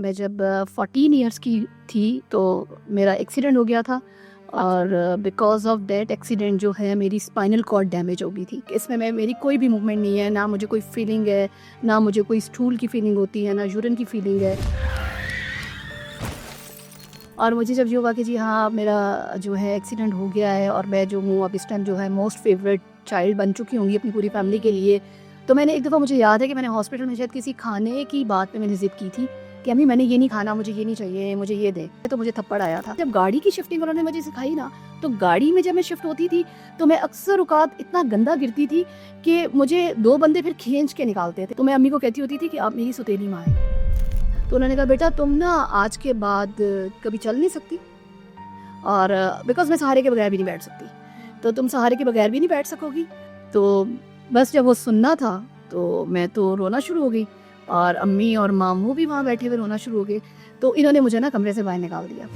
मैं जब 14 ईयर्स की थी तो मेरा एक्सीडेंट हो गया था और बिकॉज ऑफ दैट एक्सीडेंट जो है मेरी स्पाइनल कॉर्ड डैमेज हो गई थी। इसमें मेरी कोई भी मूवमेंट नहीं है, ना मुझे कोई फीलिंग है, ना मुझे कोई स्टूल की फीलिंग होती है, ना यूरिन की फीलिंग है। और मुझे जब ये हुआ कि जी हाँ मेरा जो है एक्सीडेंट हो गया है और मैं जो हूँ अब इस टाइम जो है मोस्ट फेवरेट चाइल्ड बन चुकी होंगी अपनी पूरी फैमिली के लिए, तो मैंने एक दफ़ा, मुझे याद है कि मैंने हॉस्पिटल में शायद किसी खाने की बात पे मैंने ज़िद की थी कि अम्मी मैंने ये नहीं खाना, मुझे ये नहीं चाहिए, मुझे ये दे। तो मुझे थप्पड़ आया था। जब गाड़ी की शिफ्टिंग उन्होंने मुझे सिखाई ना, तो गाड़ी में जब मैं शिफ्ट होती थी तो मैं अक्सर औकात इतना गंदा गिरती थी कि मुझे 2 बंदे फिर खींच के निकालते थे। तो मैं अम्मी को कहती होती थी कि आप मेरी सौतेली माँ हैं। तो उन्होंने कहा बेटा तुम ना आज के बाद कभी चल नहीं सकती, और बिकॉज मैं सहारे के बगैर भी नहीं बैठ सकती, तो तुम सहारे के बगैर भी नहीं बैठ सकोगी। तो बस जब वो सुनना था तो मैं तो रोना शुरू हो गई और अम्मी और मामू भी वहाँ बैठे हुए रोना शुरू हो गए। तो इन्होंने मुझे ना कमरे से बाहर निकाल दिया।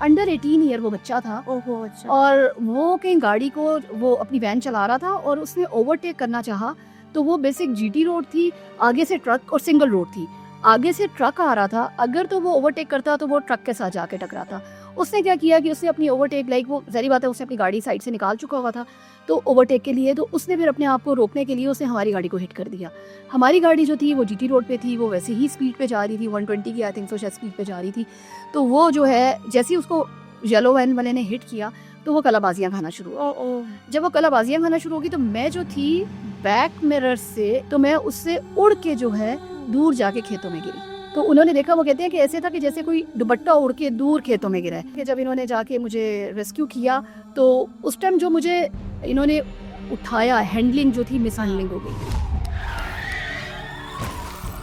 अंडर 18 ईयर वो बच्चा था। ओहो अच्छा। और वो कहीं गाड़ी को, वो अपनी वैन चला रहा था और उसने ओवरटेक करना चाहा, तो वो बेसिक जीटी रोड थी, आगे से ट्रक और सिंगल रोड थी। आगे से ट्रक आ रहा था, अगर तो वो ओवरटेक करता तो वो ट्रक के साथ जाके टकराता। उसने क्या किया कि उसने अपनी ओवरटेक, लाइक वो ज़ाहिर बात है उसने अपनी गाड़ी साइड से निकाल चुका हुआ था तो ओवरटेक के लिए, तो उसने फिर अपने आप को रोकने के लिए उसने हमारी गाड़ी को हिट कर दिया। हमारी गाड़ी जो थी वो जीटी रोड पे थी, वो वैसे ही स्पीड पे जा रही थी, 120 की आई थिंक सो शायद स्पीड पे जा रही थी। तो वो जो है जैसे ही उसको येलो वैन वाले ने हिट किया तो वो कलाबाजियाँ खाना शुरू हो। जब वो कलाबाजियाँ खाना शुरू होगी तो मैं जो थी बैक मिरर से, तो मैं उससे उड़ के जो है दूर जाके खेतों में गिरी। तो उन्होंने देखा, वो कहते हैं कि ऐसे था कि जैसे कोई दुपट्टा उड़ के दूर खेतों में गिरा है। कि जब इन्होंने जाके मुझे रेस्क्यू किया तो उस टाइम जो मुझे इन्होंने उठाया, हैंडलिंग जो थी मिस हैंडलिंग हो गई।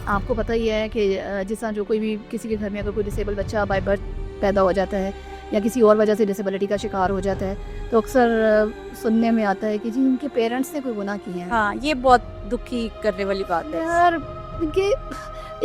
आपको पता ही है कि जिस तरह जो कोई भी किसी के घर में अगर कोई डिसेबल बच्चा बाय बर्थ पैदा हो जाता है या किसी और वजह से डिसेबिलिटी का शिकार हो जाता है तो अक्सर सुनने में आता है कि जी उनके पेरेंट्स ने कोई गुनाह किए हैं। हाँ, ये बहुत दुखी करने वाली बात है यार इनके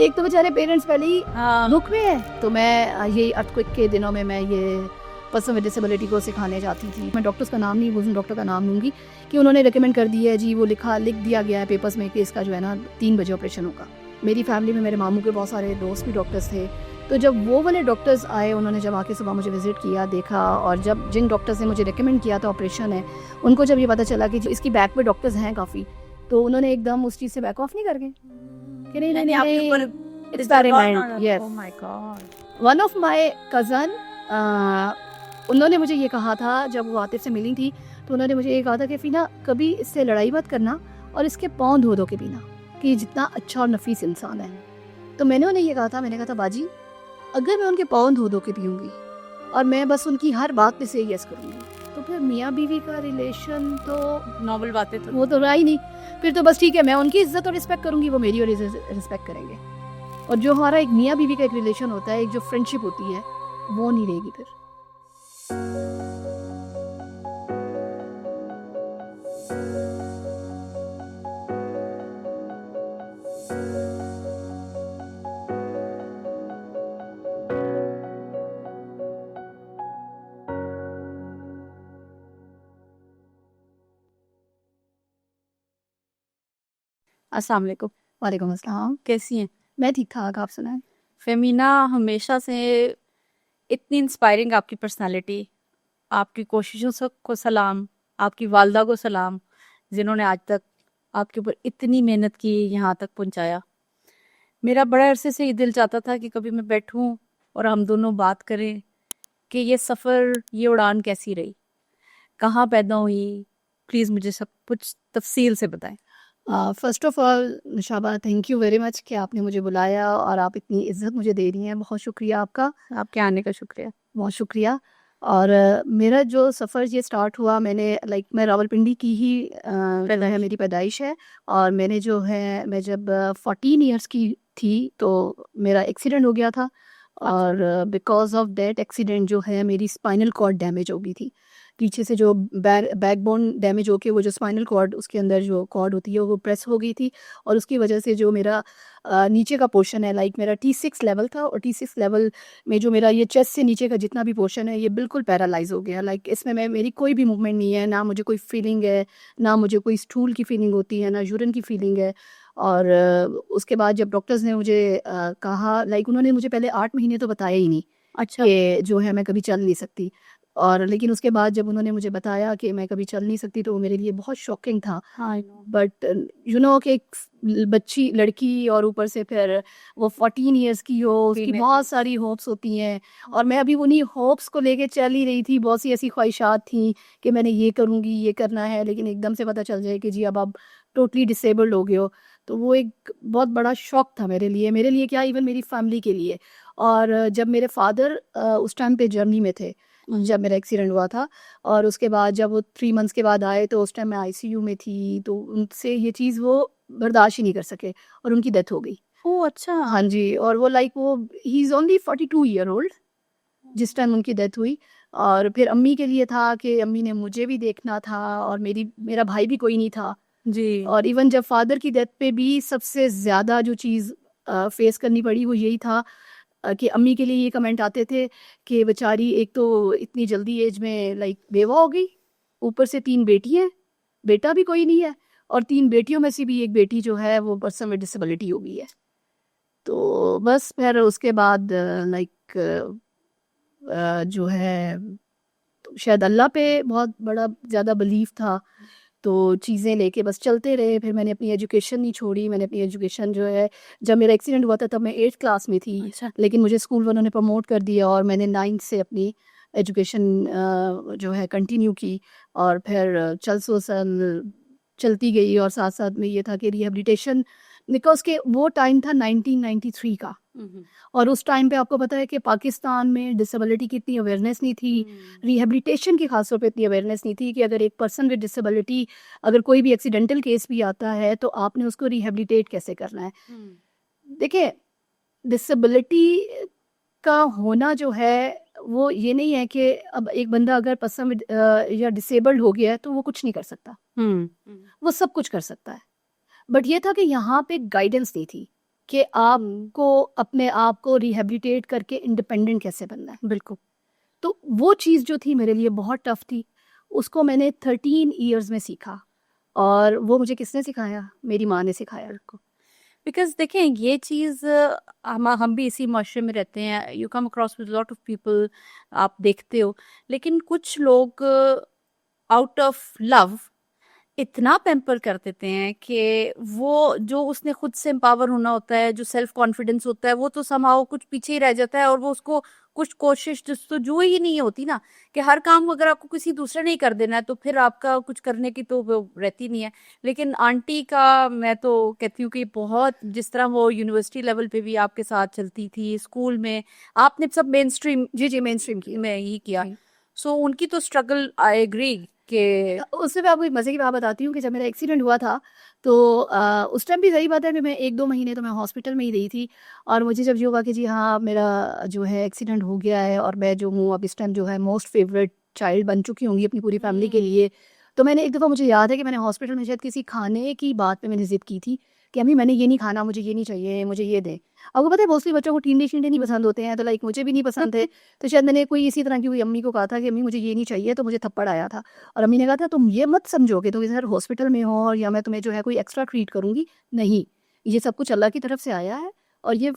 एक तो बेचारे पेरेंट्स पहले ही हाँ। दुख में है। तो मैं यही अर्थक्वेक के दिनों में मैं ये पर्सन विद डिसेबिलिटी को सिखाने जाती थी। मैं डॉक्टर्स का नाम नहीं बोलूँ, डॉक्टर का नाम लूँगी कि उन्होंने रिकमेंड कर दिया है जी, वो लिख दिया गया है पेपर्स में कि इसका जो है ना 3 बजे ऑपरेशन होगा। मेरी फैमिली में मेरे मामू के बहुत सारे दोस्त भी डॉक्टर्स थे, तो जब वो वाले डॉक्टर्स आए, उन्होंने जब आके सुबह मुझे विजिट किया, देखा, और जब जिन डॉक्टर्स ने मुझे रिकमेंड किया था ऑपरेशन है, उनको जब ये पता चला कि इसकी बैक पे डॉक्टर्स हैं काफ़ी, तो उन्होंने एकदम उस चीज़ से बैक ऑफ नहीं कर गए कि नहीं नहीं नहीं, experiment. Yes, oh my God. One of my cousin, उन्होंने मुझे ये कहा था जब वो आतिफ से मिली थी, तो उन्होंने मुझे ये कहा था कि फ़ीना कभी इससे लड़ाई मत करना और इसके पाँव धो धो के पीना कि जितना अच्छा और नफीस इंसान है। तो मैंने उन्हें ये कहा था, मैंने कहा था बाजी अगर मैं उनके पाँव धो धो के पीऊँगी और मैं बस उनकी हर बात पे से यस करूँगी तो फिर मियाँ बीवी का रिलेशन तो नॉर्मल बातें तो वो तो रहा ही नहीं। फिर तो बस ठीक है, मैं उनकी इज्जत और रिस्पेक्ट करूँगी, वो मेरी और रिस्पेक्ट करेंगे, और जो हमारा एक मियाँ बीवी का एक रिलेशन होता है, एक जो फ्रेंडशिप होती है, वो नहीं रहेगी फिर। अस्सलाम वालेकुम। वालेकुम अस्सलाम। कैसी हैं? मैं ठीक ठाक, आप सुनाएं। फेमिना, हमेशा से इतनी इंस्पायरिंग आपकी पर्सनालिटी, आपकी कोशिशों को सलाम, आपकी वालदा को सलाम, जिन्होंने आज तक आपके ऊपर इतनी मेहनत की, यहाँ तक पहुँचाया। मेरा बड़ा अरसे से ये दिल चाहता था कि कभी मैं बैठूं और हम दोनों बात करें कि ये सफ़र, ये उड़ान कैसी रही, कहाँ पैदा हुई, प्लीज़ मुझे सब कुछ तफसील से बताएं। फ़र्स्ट ऑफ़ ऑल शाबा, थैंक यू वेरी मच कि आपने मुझे बुलाया और आप इतनी इज़्ज़त मुझे दे रही हैं, बहुत शुक्रिया आपका। आपके आने का शुक्रिया। बहुत शुक्रिया। और मेरा जो सफ़र ये स्टार्ट हुआ, मैंने मैं रावलपिंडी की ही जो है मेरी पैदाइश है, और मैंने जो है मैं जब 14 ईयर्स की थी तो मेरा एक्सीडेंट हो गया था, और बिकॉज़ ऑफ दैट एक्सीडेंट जो है मेरी स्पाइनल कॉर्ड डैमेज हो गई थी। पीछे से जो बैकबोन डैमेज होके वो जो स्पाइनल कॉर्ड, उसके अंदर जो कॉर्ड होती है वो प्रेस हो गई थी, और उसकी वजह से जो मेरा नीचे का पोर्शन है, मेरा T6 लेवल था, और T6 लेवल में जो मेरा ये चेस्ट से नीचे का जितना भी पोर्शन है ये बिल्कुल पैरालाइज हो गया। इसमें मेरी कोई भी मूवमेंट नहीं है, ना मुझे कोई फीलिंग है, ना मुझे कोई स्टूल की फीलिंग होती है, ना यूरिन की फीलिंग है। और उसके बाद जब डॉक्टर्स ने मुझे कहा, लाइक उन्होंने मुझे पहले 8 महीने तो बताया ही नहीं अच्छा। कि जो है मैं कभी चल नहीं सकती। और लेकिन उसके बाद जब उन्होंने मुझे बताया कि मैं कभी चल नहीं सकती, तो वो मेरे लिए बहुत शॉकिंग था। I know. But you know कि एक बच्ची लड़की, और ऊपर से फिर वो 14 इयर्स की हो, उसकी Female। बहुत सारी होप्स होती हैं। और मैं अभी उन्हीं होप्स को लेके चल ही रही थी। बहुत सी ऐसी ख्वाहिशात थी कि मैंने ये करूँगी, ये करना है, लेकिन एकदम से पता चल जाए कि जी अब आप टोटली डिसेबल्ड हो गए हो। तो वो एक बहुत बड़ा शॉक था मेरे लिए क्या, इवन मेरी फैमिली के लिए। और जब मेरे फादर उस टाइम पे जर्नी में थे जब मेरा एक्सीडेंट हुआ था, और उसके बाद जब वो 3 मंथ्स के बाद आए, तो उस टाइम मैं आईसीयू में थी, तो उनसे ये चीज़ वो बर्दाश्त ही नहीं कर सके और उनकी डेथ हो गई। ओह अच्छा। हाँ जी, और वो लाइक वो he is only 42 year old जिस टाइम उनकी डेथ हुई। और फिर अम्मी के लिए था कि अम्मी ने मुझे भी देखना था, और मेरा भाई भी कोई नहीं था। जी। और इवन जब फादर की डेथ पे भी सबसे ज़्यादा जो चीज़ फेस करनी पड़ी वो यही था कि अम्मी के लिए ये कमेंट आते थे कि बेचारी एक तो इतनी जल्दी एज में लाइक बेवा हो गई, ऊपर से 3 बेटी हैं, बेटा भी कोई नहीं है, और 3 बेटियों में से भी एक बेटी जो है वो पर्सन विद डिसेबिलिटी हो गई है। तो बस फिर उसके बाद लाइक जो है, तो शायद अल्लाह पे बहुत बड़ा ज़्यादा बिलीव था, तो चीज़ें लेके बस चलते रहे। फिर मैंने अपनी एजुकेशन नहीं छोड़ी। मैंने अपनी एजुकेशन जो है, जब मेरा एक्सीडेंट हुआ था तब मैं 8th क्लास में थी, अच्छा। लेकिन मुझे स्कूल वालों ने प्रमोट कर दिया और मैंने 9th से अपनी एजुकेशन जो है कंटिन्यू की। और फिर चलती गई, और साथ साथ में ये था कि रिहेबिलिटेशन, बिकॉज के वो टाइम था 1993 का, और उस टाइम पे आपको पता है कि पाकिस्तान में डिसेबिलिटी की इतनी अवेयरनेस नहीं थी, रिहेबिलिटेशन की खास तौर पे इतनी अवेयरनेस नहीं थी कि अगर एक पर्सन विद डिसेबिलिटी, अगर कोई भी एक्सीडेंटल केस भी आता है तो आपने उसको रिहेबिलिटेट कैसे करना है। देखिए, डिसेबिलिटी का होना जो है वो ये नहीं है कि अब एक बंदा अगर पर्सन विद या डिसेबल्ड हो गया है तो वो कुछ नहीं कर सकता, वो सब कुछ कर सकता है। बट ये था कि यहाँ पे गाइडेंस नहीं थी कि आपको अपने आप को रिहेबिलिटेट करके इंडिपेंडेंट कैसे बनना है। बिल्कुल। तो वो चीज़ जो थी मेरे लिए बहुत टफ थी, उसको मैंने 13 इयर्स में सीखा। और वो मुझे किसने सिखाया? मेरी माँ ने सिखाया। बिकॉज देखें ये चीज़ हम भी इसी माशरे में रहते हैं, you come across with lot of people, आप देखते हो, लेकिन कुछ लोग आउट ऑफ लव इतना पैम्पर कर देते हैं कि वो जो उसने खुद से एम्पावर होना होता है, जो सेल्फ कॉन्फिडेंस होता है, वो तो समहाउ कुछ पीछे ही रह जाता है, और वो उसको कुछ कोशिश जो ही नहीं होती ना, कि हर काम अगर आपको किसी दूसरे ने ही कर देना है तो फिर आपका कुछ करने की तो वो रहती नहीं है। लेकिन आंटी का मैं तो कहती हूँ कि बहुत, जिस तरह वो यूनिवर्सिटी लेवल पे भी आपके साथ चलती थी, स्कूल में आपने सब मेन स्ट्रीम जी मेन स्ट्रीम की में ही किया, जी। सो उनकी तो स्ट्रगल आई एग्री कि उससे मैं आपको एक मज़े की बात बताती हूँ कि जब मेरा एक्सीडेंट हुआ था, तो उस टाइम भी सही बात है कि मैं 1-2 महीने तो मैं हॉस्पिटल में ही रही थी। और मुझे जब ये हुआ कि जी हाँ, मेरा जो है एक्सीडेंट हो गया है, और मैं जो हूँ अब इस टाइम जो है मोस्ट फेवरेट चाइल्ड बन चुकी होंगी अपनी पूरी फैमिली के लिए। तो मैंने एक दफ़ा, मुझे याद है कि मैंने हॉस्पिटल में शायद किसी खाने की बात पे मैंने ज़िद की थी कि अम्मी मैंने ये नहीं खाना, मुझे ये नहीं चाहिए, मुझे ये दें। आपको पता है मोस्टली बच्चों को टिंडे-शिंडे नहीं पसंद होते हैं, तो लाइक मुझे भी नहीं पसंद थे। तो शायद मैंने कोई इसी तरह की कोई अम्मी को कहा था कि अम्मी मुझे ये नहीं चाहिए, तो मुझे थप्पड़ आया था। और अम्मी ने कहा था तुम ये मत समझो कि तुम इधर हॉस्पिटल में हो और या मैं तुम्हें जो है कोई एक्स्ट्रा ट्रीट करूँगी, नहीं, ये सब कुछ अल्लाह की तरफ से आया है, और ये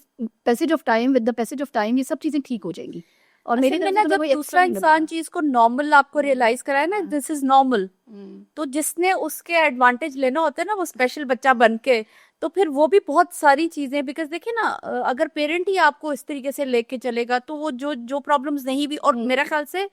passage of time, with the passage of time ये सब चीज़ें ठीक हो जाएंगी। और मेरी असल में तरफ ना से तुम्हें जब कोई दूसरा एक्स्ट्रा नहीं इंसान मिलेगा। चीज को नॉर्मल आपको रियलाइज कराए ना, दिस इज नॉर्मल, तो जिसने उसके एडवांटेज लेना होता है ना, वो स्पेशल बच्चा बन के, तो फिर वो भी बहुत सारी चीजें, बिकॉज देखिए ना, अगर पेरेंट ही आपको इस तरीके से लेके चलेगा तो वो जो जो प्रॉब्लम्स नहीं भी, और मेरा ख्याल से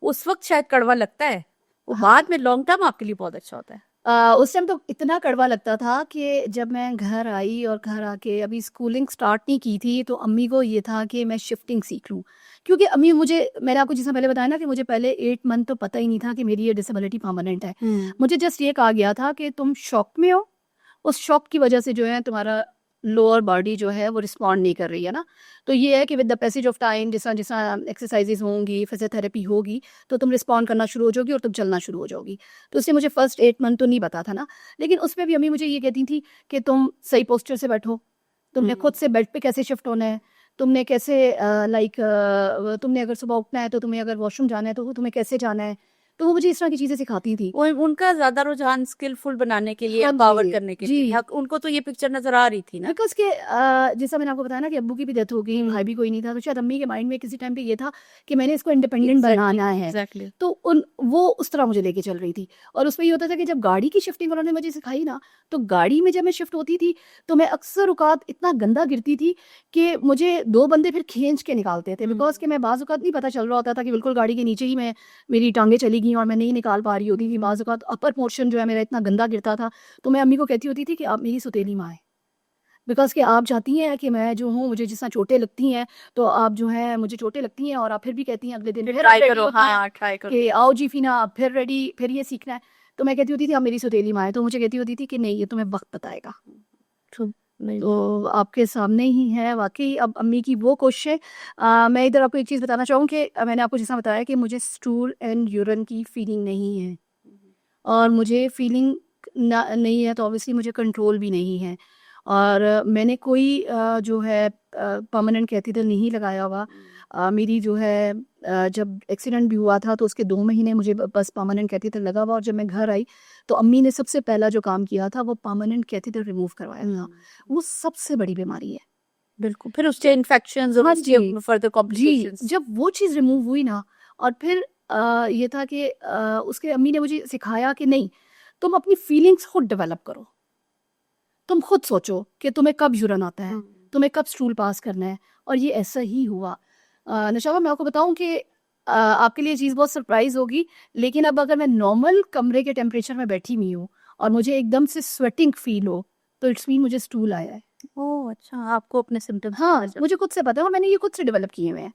उस वक्त शायद कड़वा लगता है, वो बाद में लॉन्ग टर्म आपके लिए बहुत अच्छा होता है। उस टाइम तो इतना कड़वा लगता था कि जब मैं घर आई और घर आके अभी स्कूलिंग स्टार्ट नहीं की थी, तो अम्मी को ये था कि मैं शिफ्टिंग सीख लूँ, क्योंकि अम्मी मुझे, मैंने आपको जिस पहले बताया ना कि मुझे पहले 8 मंथ तो पता ही नहीं था कि मेरी ये डिसेबिलिटी परमानेंट है। मुझे जस्ट ये कहा गया था कि तुम शॉक में हो, उस शॉक की वजह से जो है तुम्हारा लोअर बॉडी जो है वो रिस्पॉन्ड नहीं कर रही है ना। तो ये है कि with the passage of time, जिस जिस एक्सरसाइजेज होंगी, फिजियोथेरेपी होगी, तो तुम रिस्पॉन्ड करना शुरू हो जाओगी और तुम चलना शुरू हो जाओगी। तो उससे मुझे फर्स्ट 8 मंथ तो नहीं पता था ना, लेकिन उसमें भी अम्मी मुझे ये कहती थी कि तुम सही पोस्चर से बैठो, तुमने खुद से बेड पे कैसे शिफ्ट होना है, तुमने कैसे लाइक तुमने अगर सुबह उठना है, तो तुम्हें अगर वॉशरूम जाना है तो तुम्हें कैसे जाना है, तो वो मुझे इस तरह की चीजें सिखाती थी। वो उनका ज्यादा रुझान स्किलफुल बनाने के लिए, हाँ एम्पावर जी, करने के जी। लिए था। उनको तो ये पिक्चर नजर आ रही थी ना। बिकॉज के जैसा मैंने आपको बताया ना कि अब्बू की भी डेथ हो गई, भाई भी कोई नहीं था, तो शायद अम्मी के माइंड में किसी टाइम पे ये था कि मैंने इसको इंडिपेंडेंट बनाना है। एग्जैक्टली। तो वो उस तरह मुझे लेके चल रही थी। और उसमें ये होता था कि जब गाड़ी की शिफ्टिंग उन्होंने मुझे सिखाई ना, तो गाड़ी में जब मैं शिफ्ट होती थी तो मैं अक्सर औकात इतना गंदा गिरती थी कि मुझे 2 बंदे फिर खींच के निकालते थे। बिकॉज कि मैं बाज़ औकात नहीं पता चल रहा होता था कि बिल्कुल गाड़ी के नीचे ही मेरी टांगें चली गई और मैं नहीं निकाल पा रही होती थी। बाज़ औकात अपर पोर्शन जो है मेरा इतना गंदा गिरता था, तो मैं अम्मी को कहती होती थी कि आप मेरी सौतेली माँ हैं। बिकॉज़ कि आप चाहती हैं कि मैं जो हूँ, मुझे जिस तरह चोटें लगती हैं, तो आप जो है मुझे चोटें लगती हैं और आप फिर भी कहती हैं अगले दिन फिर ट्राई रेडी करो, होना है हाँ ट्राई करो। कि आओ जी फ़ीना, अब फिर रेडी, फिर ये सीखना है। तो मैं कहती होती थी आप मेरी सौतेली माँ हैं, तो मुझे कहती होती थी कि नहीं, ये तुम्हें वक़्त बताएगा। True, नहीं। तो आपके सामने ही है वाक़ई अब अम्मी की वो कोशिशें। मैं इधर आपको एक चीज़ बताना चाहूँ कि मैंने आपको जैसा बताया कि मुझे स्टूल एंड यूरिन की फ़ीलिंग नहीं है, और मुझे फ़ीलिंग ना नहीं है, तो ऑब्वियसली मुझे कंट्रोल भी नहीं है। और मैंने कोई जो है परमानेंट कैथेटर नहीं लगाया हुआ। मेरी जो है जब एक्सीडेंट भी हुआ था तो उसके 2 महीने मुझे बस परमानेंट कैथेटर लगा हुआ, और जब मैं घर आई तो अम्मी ने सबसे पहला जो काम किया था वो परमानेंट कैथेटर रिमूव करवाया था। वो सबसे बड़ी बीमारी है। बिल्कुल, फिर उसके इन्फेक्शंस और हाँ उसके जी, फर्दर जी, कॉम्प्लिकेशंस। जब वो चीज़ रिमूव हुई ना, और फिर ये था कि उसके अम्मी ने मुझे सिखाया कि नहीं, तुम अपनी फीलिंग्स खुद डेवलप करो। तुम खुद सोचो कि तुम्हें कब यूरिन आता है, तुम्हें कब स्टूल पास करना है, और ये ऐसा ही हुआ। नशावा, मैं आपको बताऊँ कि आपके लिए ये चीज़ बहुत सरप्राइज़ होगी, लेकिन अब अगर मैं नॉर्मल कमरे के टेम्परेचर में बैठी हुई हूँ और मुझे एकदम से स्वेटिंग फ़ील हो, तो इट्स मीन मुझे स्टूल आया है। ओह अच्छा, आपको अपने सिम्टम्स हाँ, मुझे खुद से पता है और मैंने ये खुद से डेवलप किए हुए हैं।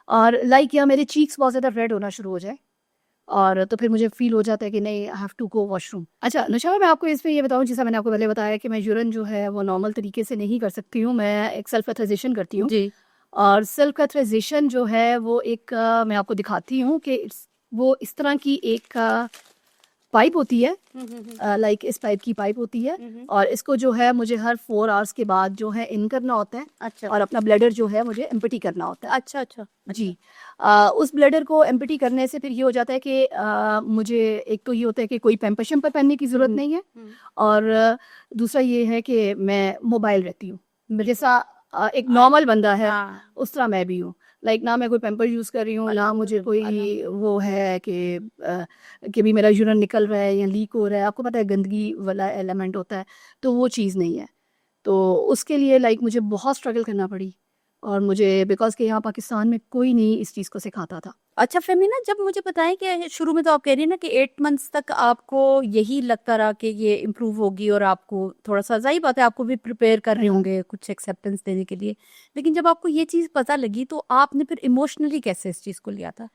और लाइक या मेरे चीक्स बहुत ज़्यादा रेड होना शुरू हो जाए, और तो फिर मुझे फ़ील हो जाता है कि नहीं, I have to go washroom. अच्छा नुशा, मैं आपको इसमें ये बताऊँ, जैसा मैंने आपको पहले बताया कि मैं यूरिन जो है वो नॉर्मल तरीके से नहीं कर सकती हूँ, मैं एक सेल्फ कैथराइज़ेशन करती हूँ। जी। और सेल्फ कैथराइज़ेशन जो है वो एक मैं आपको दिखाती हूँ कि वो इस तरह की एक पाइप होती है, लाइक इस टाइप की पाइप होती है, और इसको जो है मुझे हर 4 आवर्स के बाद जो है इन करना होता है, अच्छा और अपना ब्लैडर जो है मुझे एम्प्टी करना होता है। अच्छा अच्छा। जी। उस ब्लैडर को एम्प्टी करने से फिर ये हो जाता है कि मुझे एक तो ये होता है कि कोई पैम्पर शैम्पर पहनने की ज़रूरत नहीं है, और दूसरा ये है कि मैं मोबाइल रहती हूँ। जैसा एक नॉर्मल बंदा है हाँ। उस तरह मैं भी हूँ। लाइक ना मैं कोई पैम्पर यूज़ कर रही हूँ, ना मुझे कोई वो है कि भी मेरा यूरिन निकल रहा है या लीक हो रहा है। आपको पता है गंदगी वाला एलिमेंट होता है, तो वो चीज़ नहीं है। तो उसके लिए लाइक मुझे बहुत स्ट्रगल करना पड़ी, और मुझे बिकॉज़ कि यहाँ पाकिस्तान में कोई नहीं इस चीज़ को सिखाता था। अच्छा फ़ेमिना, जब मुझे बताएं कि शुरू में तो आप कह रही हैं ना कि 8 मंथ्स तक आपको यही लगता रहा कि ये इम्प्रूव होगी, और आपको थोड़ा-सा ज़ाहिर बात है आपको भी प्रिपेयर कर रहे होंगे कुछ एक्सेप्टेंस देने के लिए। लेकिन जब आपको ये चीज़ पता लगी तो आपने फिर इमोशनली कैसे इस चीज़ को लिया था?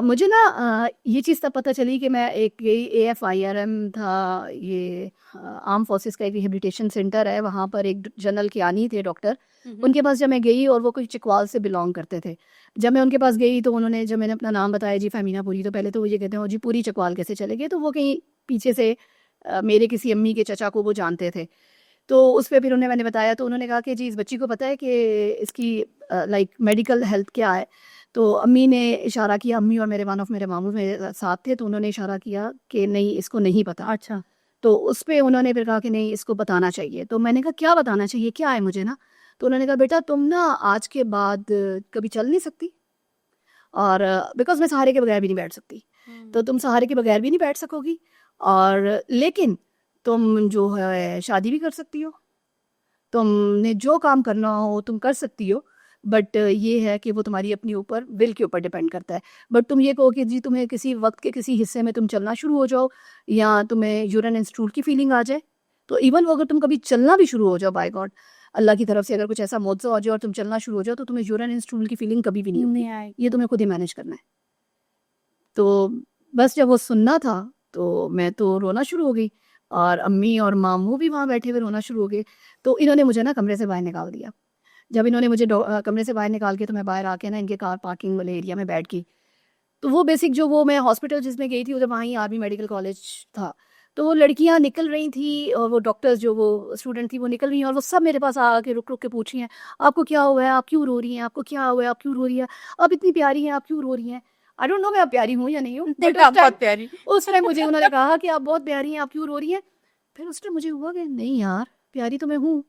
मुझे ना ये चीज़ तब पता चली कि मैं एक यही AFIRM था, ये आर्म फोर्सेस का एक रिहेबिलिटेशन सेंटर है, वहाँ पर एक जनरल कियानी थे डॉक्टर। उनके पास जब मैं गई, और वो कोई चिकवाल से बिलोंग करते थे। जब मैं उनके पास गई तो उन्होंने, जब मैंने अपना नाम बताया जी फ़ेमिना पुरी, तो पहले तो वो ये कहते हैं, "ओ जी, पुरी चकवाल कैसे चले गए?" तो वो कहीं पीछे से मेरे किसी अम्मी के चचा को वो जानते थे। तो उस पे फिर उन्हें मैंने बताया, तो उन्होंने कहा कि जी, इस बच्ची को पता है कि इसकी लाइक मेडिकल हेल्थ क्या है? तो अम्मी ने इशारा किया, अम्मी और मेरे वन ऑफ मेरे मामू मेरे साथ थे, तो उन्होंने इशारा किया कि नहीं, इसको नहीं पता। अच्छा। तो उस पे उन्होंने फिर कहा कि नहीं, इसको बताना चाहिए। तो मैंने कहा क्या बताना चाहिए, क्या है मुझे ना? तो उन्होंने कहा बेटा, तुम ना आज के बाद कभी चल नहीं सकती, और बिकॉज़ मैं सहारे के बगैर भी नहीं बैठ सकती। तो तुम सहारे के बगैर भी नहीं बैठ सकोगी, और लेकिन तुम जो है शादी भी कर सकती हो, तुमने जो काम करना हो तुम कर सकती हो, बट ये है कि वो तुम्हारी अपनी ऊपर विल के ऊपर डिपेंड करता है। बट तुम ये कहो कि जी, तुम्हें किसी वक्त के किसी हिस्से में तुम चलना शुरू हो जाओ, या तुम्हें यूरिन एंड स्टूल की फीलिंग आ जाए, तो इवन वो अगर तुम कभी चलना भी शुरू हो जाओ, बाय गॉड, अल्लाह की तरफ से अगर कुछ ऐसा मुआवजा हो जाए और तुम चलना शुरू हो जाओ, तो तुम्हें यूरिन एंड स्टूल की फीलिंग कभी भी नहीं होगी। नहीं आएगी। ये तुम्हें खुद ही मैनेज करना है। तो बस जब वो सुनना था, तो मैं तो रोना शुरू हो गई, और अम्मी और मामू भी वहाँ बैठे हुए रोना शुरू हो गए। तो इन्होंने मुझे ना कमरे से बाहर निकाल दिया। जब इन्होंने मुझे कमरे से बाहर निकाल के, तो मैं बाहर आके ना इनके कार पार्किंग वाले एरिया में बैठ गई। तो वो बेसिक जो वो मैं हॉस्पिटल जिसमें गई थी, उधर वहाँ ही आर्मी मेडिकल कॉलेज था। तो वो लड़कियाँ निकल रही थी, और वो डॉक्टर्स जो वो स्टूडेंट थी वो निकल रही हैं, और वो सब मेरे पास आके रुक-रुक के पूछ रही हैं, "आपको क्या हुआ है? आप क्यों रो रही हैं? आपको क्या हुआ है? आप क्यों रो रही हैं? आप इतनी प्यारी हैं, आप क्यों रो रही हैं?" आई डोंट नो मैं अब प्यारी हूँ या नहीं हूँ, नहीं, बट आप बहुत प्यारी। उस टाइम मुझे उन्होंने कहा कि आप बहुत प्यारी हैं, आप क्यों रो रही हैं? फिर उस टाइम मुझे हुआ कि नहीं यार, प्यारी तो मैं हूँ,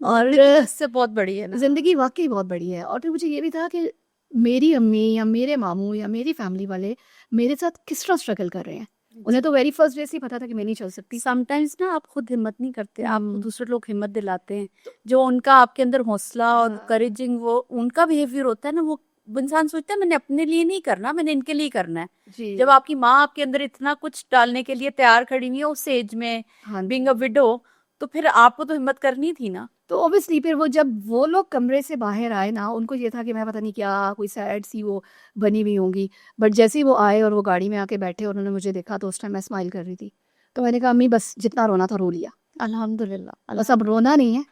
और जिंदगी इससे बहुत बड़ी है ना। ज़िंदगी वाक़ई बहुत बड़ी है। और फिर मुझे ये भी था कि मेरी अम्मी या मेरे मामू या मेरी फैमिली वाले मेरे साथ किस तरह स्ट्रगल कर रहे हैं। उन्हें तो वेरी फर्स्ट डे से ही पता था कि मैं नहीं चल सकती। समटाइम्स ना आप खुद हिम्मत नहीं करते, आप हम्म। दूसरे लोग हिम्मत दिलाते हैं। जो उनका आपके अंदर हौसला और हाँ। करेजिंग वो उनका बिहेवियर होता है ना, वो इंसान सोचता है मैंने अपने लिए नहीं करना, मैंने इनके लिए करना है। जी। जब आपकी माँ आपके अंदर इतना कुछ डालने के लिए तैयार खड़ी हुई है उस एज में, हाँ बीइंग जी। अ विडो, तो फिर आपको तो हिम्मत करनी थी ना। तो ऑब्वियसली फिर वो जब वो लोग कमरे से बाहर आए ना, उनको ये था कि मैं पता नहीं क्या कोई सैड सी वो बनी हुई होंगी, बट जैसे ही वो आए और वो गाड़ी में आके बैठे और उन्होंने मुझे देखा, तो उस टाइम मैं स्माइल कर रही थी। तो मैंने कहा अम्मी बस जितना रोना था रो लिया, अल्हम्दुलिल्लाह। बस अब रोना नहीं है,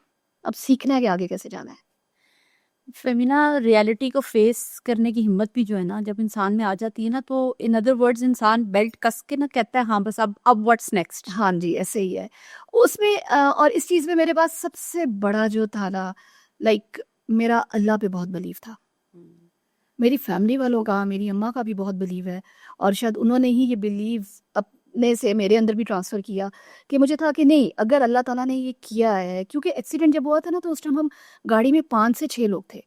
अब सीखना है कि आगे कैसे जाना है। फेमिना, रियलिटी को फेस करने की हिम्मत भी जो है ना जब इंसान में आ जाती है ना, तो इन अदर वर्ड्स इंसान बेल्ट कस के ना कहता है हाँ बस अब व्हाट्स नेक्स्ट। हाँ जी, ऐसे ही है। उसमें और इस चीज़ में मेरे पास सबसे बड़ा जो था ना, लाइक मेरा अल्लाह पे बहुत बिलीव था। मेरी फैमिली वालों का, मेरी अम्मा का भी बहुत बिलीव है, और शायद उन्होंने ही ये बिलीव अपने से मेरे अंदर भी ट्रांसफ़र किया कि मुझे था कि नहीं, अगर अल्लाह ताला ने ये किया है, क्योंकि एक्सीडेंट जब हुआ था ना, तो उस टाइम हम गाड़ी में 5 से 6 लोग थे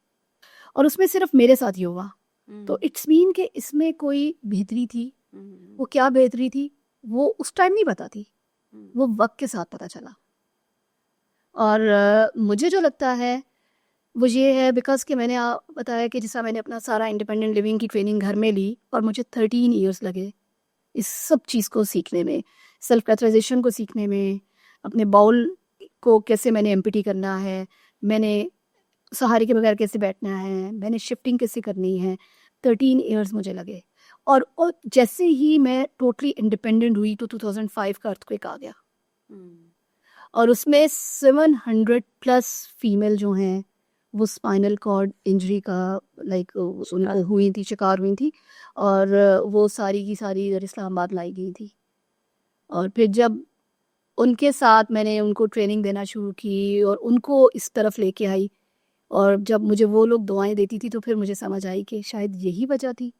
और उसमें सिर्फ मेरे साथ ये हुआ। तो इट्स मीन कि इसमें कोई बेहतरी थी। वो क्या बेहतरी थी, वो उस टाइम नहीं पता थी, वो वक़्त के साथ पता चला। और मुझे जो लगता है वो ये है, बिकॉज़ कि मैंने बताया कि जैसा मैंने अपना सारा इंडिपेंडेंट लिविंग की ट्रेनिंग घर में ली, और मुझे 13 इयर्स लगे इस सब चीज़ को सीखने में, सेल्फ कैरेक्टराइजेशन को सीखने में, अपने बाउल को कैसे मैंने एम्प्टी करना है, मैंने सहारे के बगैर कैसे बैठना है, मैंने शिफ्टिंग कैसे करनी है। 13 इयर्स मुझे लगे, और जैसे ही मैं टोटली इंडिपेंडेंट हुई तो 2005 का अर्थक्वेक आ गया, और उसमें 700 प्लस फीमेल जो हैं वो स्पाइनल कॉर्ड इंजरी का लाइक उनको हुई थी, शिकार हुई थी, और वो सारी की सारी इधर इस्लामाबाद लाई गई थी। और फिर जब उनके साथ मैंने उनको ट्रेनिंग देना शुरू की और उनको इस तरफ लेके आई, और जब मुझे वो लोग दुआएं देती थी, तो फिर मुझे समझ आई कि शायद यही वजह थी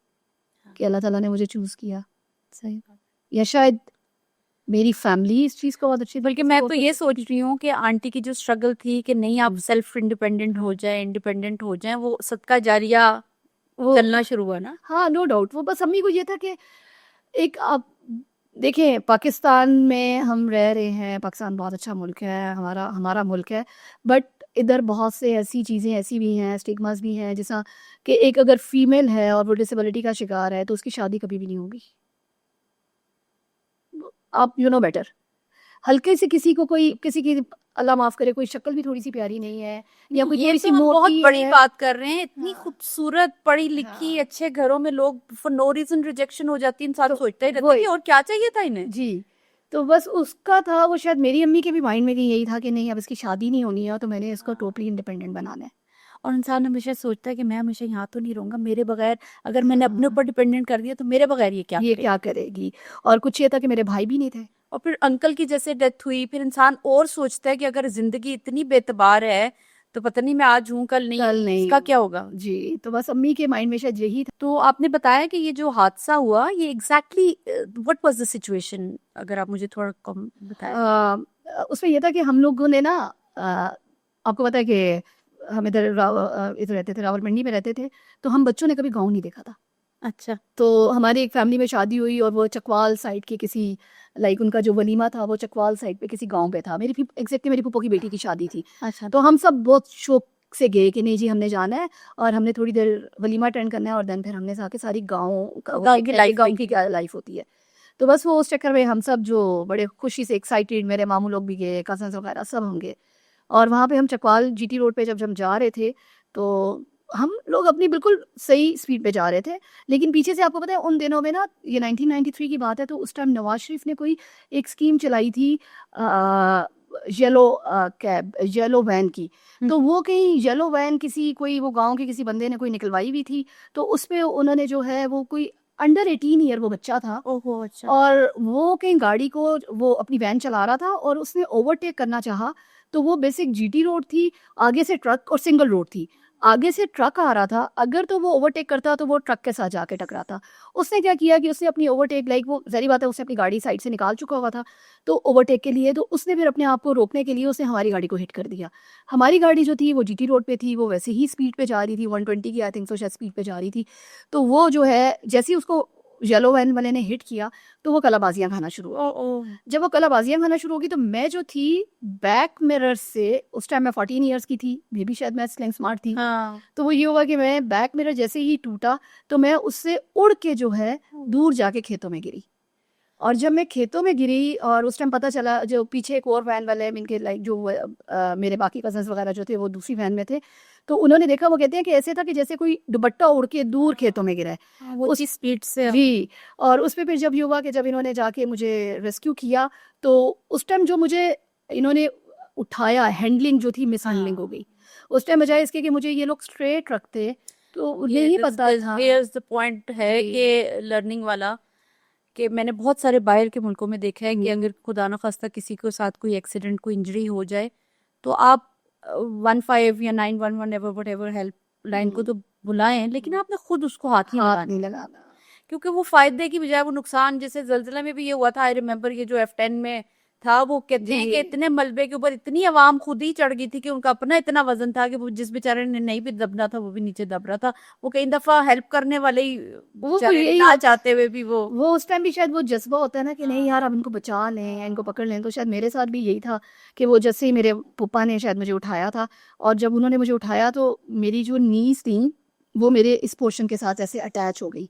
कि अल्लाह ताला ने मुझे चूज़ किया। सही। या शायद मेरी फैमिली इस चीज़ को बहुत अच्छी बल्कि मैं तो ये सोच रही हूँ कि आंटी की जो स्ट्रगल थी कि नहीं आप सेल्फ इंडिपेंडेंट हो जाए, इंडिपेंडेंट हो जाए, वो सदका जारिया वो चलना शुरू हुआ ना। हाँ, नो डाउट। वो बस अम्मी को ये था कि एक आप देखें, पाकिस्तान में हम रह रहे हैं, पाकिस्तान बहुत अच्छा मुल्क है, हमारा हमारा मुल्क है, बट इधर बहुत से ऐसी चीज़ें ऐसी भी हैं, स्टिग्मास भी हैं, जैसा कि एक अगर फीमेल है और वो डिसेबिलिटी का शिकार है, तो उसकी शादी कभी भी नहीं होगी। आप यू नो बेटर, हल्के से किसी को कोई किसी की अल्लाह माफ़ करे कोई शक्ल भी थोड़ी सी प्यारी नहीं है, या कोई ये थोड़ी तो सी हम बहुत मोटी बड़ी है। बात कर रहे हैं, इतनी हाँ। खूबसूरत पढ़ी लिखी हाँ। अच्छे घरों में लोग फॉर नो रीजन रिजेक्शन हो जाती है, इंसान तो सोचता ही रहता है वही कि और क्या चाहिए था इन्हें। जी, तो बस उसका था, वो शायद मेरी अम्मी के भी माइंड में कहीं यही था कि नहीं, अब इसकी शादी नहीं होनी है, तो मैंने इसको टोटली इंडिपेंडेंट बनाना है। और इंसान हमेशा सोचता है कि मैं हमेशा यहाँ तो नहीं रहूंगा, मेरे बगैर अगर मैंने अपने हाँ, ऊपर डिपेंडेंट कर दिया तो मेरे बगैर ये क्या ये करेगी। क्या करेगी। और कुछ ये था कि मेरे भाई भी नहीं थे। और फिर अंकल की जैसे डेथ हुई, फिर इंसान और सोचता है कि अगर जिंदगी इतनी बेतबार है तो पता नहीं मैं आज हूँ कल नहीं कल हूँ, नहीं इसका क्या हूँ। होगा। जी, तो बस अम्मी के माइंड में शायद यही था। तो आपने बताया कि ये जो हादसा हुआ ये exactly what was the situation, अगर आप मुझे थोड़ा कम बताएं। उसमें ये था कि हम लोगों ने ना, आपको पता है कि हम इधर इधर रहते थे, रावलपिंडी में रहते थे, तो हम बच्चों ने कभी गाँव नहीं देखा था। अच्छा। तो हमारी एक फैमिली में शादी हुई, और वो चकवाल साइड के किसी, लाइक उनका जो वलीमा था वो चकवाल साइड पे किसी गांव पे था। एग्जैक्टली मेरी फूफो की बेटी की शादी थी। अच्छा। तो हम सब बहुत शौक से गए कि नहीं जी, हमने जाना है और हमने थोड़ी देर वलीमा अटेंड करना है, और देन फिर हमने जाके सारी गाँव गाँव की लाइफ गाँव की क्या लाइफ होती है। तो बस वो उस चक्कर में हम सब जो बड़े खुशी से एक्साइटेड, मेरे मामू लोग भी गए, कजन्स वगैरह सब हम गए, और वहाँ पे हम चकवाल जीटी रोड पे जब हम जा रहे थे, तो हम लोग अपनी बिल्कुल सही स्पीड पे जा रहे थे, लेकिन पीछे से आपको पता है उन दिनों में ना, ये 1993 की बात है, तो उस टाइम नवाज शरीफ ने कोई एक स्कीम चलाई थी येलो कैब, येलो वैन की। तो वो कहीं येलो वैन किसी कोई वो गांव के किसी बंदे ने कोई निकलवाई हुई थी, तो उस पे उन्होंने जो है वो कोई अंडर 18 ईयर वो बच्चा था, ओहो अच्छा। और वो कहीं गाड़ी को वो अपनी वैन चला रहा था और उसने ओवरटेक करना चाहा, तो वो बेसिक जीटी रोड थी, आगे से ट्रक और सिंगल रोड थी। आगे से ट्रक आ रहा था, अगर तो वो ओवरटेक करता तो वो ट्रक के साथ जाके टकराता। उसने क्या किया कि उसने अपनी ओवरटेक, लाइक वो ज़ाहिर बात है उसने अपनी गाड़ी साइड से निकाल चुका हुआ था, तो ओवरटेक के लिए तो उसने फिर अपने आप को रोकने के लिए उसने हमारी गाड़ी को हिट कर दिया। हमारी गाड़ी जो थी वो जीटी रोड पे थी, वो वैसे ही स्पीड पे जा रही थी, 120 की आई थिंक सो शायद स्पीड पे जा रही थी। तो वो जो है जैसे ही उसको येलो वैन वाले ने हिट किया तो वो कलाबाजियाँ खाना शुरू हो गई। ओह जब वो कलाबाजियाँ खाना शुरू होगी तो मैं जो थी बैक मिरर से, उस टाइम मैं 14 ईयर्स की थी, मे बी शायद मैं स्लैंग स्मार्ट थी, हाँ तो वो ये हुआ कि मैं बैक मिरर जैसे ही टूटा तो मैं उससे उड़ के जो है दूर जाके खेतों में गिरी। और जब मैं खेतों में गिरी और उस टाइम पता चला, जो पीछे एक और वैन वाले इनके लाइक जो मेरे बाकी कजन्स वगैरह जो थे वो दूसरी वैन में थे, तो उन्होंने देखा, वो कहते हैं कि ऐसे था कि जैसे कोई दुपट्टा उड़ के दूर खेतों में गिरा है वो उस उसी स्पीड से जी। और उस पे फिर जब ये हुआ कि जब इन्होंने जाके मुझे रेस्क्यू किया तो उस टाइम जो मुझे इन्होंने उठाया, हैंडलिंग जो थी मिस हैंडलिंग हो गई उस टाइम, बजाय इसके कि मुझे ये लोग स्ट्रेट रखते तो उन्हें ही पता था। हेयर्स द पॉइंट है जी। कि लर्निंग वाला, कि मैंने बहुत सारे बाहर के मुल्कों में देखा है कि हम्म। अगर खुदा न खास्ता किसी के साथ कोई एक्सीडेंट, कोई इंजरी हो जाए, तो आप 15 या 911 ever what ever help line को तो बुलाएं, लेकिन आपने खुद उसको हाथ नहीं हाथ लगाना, नहीं लगाना। क्योंकि वो फायदे की बजाय वो नुकसान, जैसे जल्जला में भी ये हुआ था, आई रिमेम्बर, ये जो F10 में था, वो कहते हैं कि जी। इतने मलबे के ऊपर इतनी आवाम खुद ही चढ़ गई थी कि उनका अपना इतना वजन था कि वो जिस बेचारे ने नहीं भी दबना था वो भी नीचे दब रहा था। वो कई दफा हेल्प करने वाले ही वो बेचारे यही ना चाहते हुए भी वो उस टाइम भी शायद वो जज्बा होता है ना कि नहीं यार अब इनको बचा लें या इनको पकड़ लें, तो शायद मेरे साथ भी यही था कि वो जैसे ही मेरे पप्पा ने शायद मुझे उठाया था, और जब उन्होंने मुझे उठाया तो मेरी जो नीज थी वो मेरे इस पोर्शन के साथ ऐसे अटैच हो गई।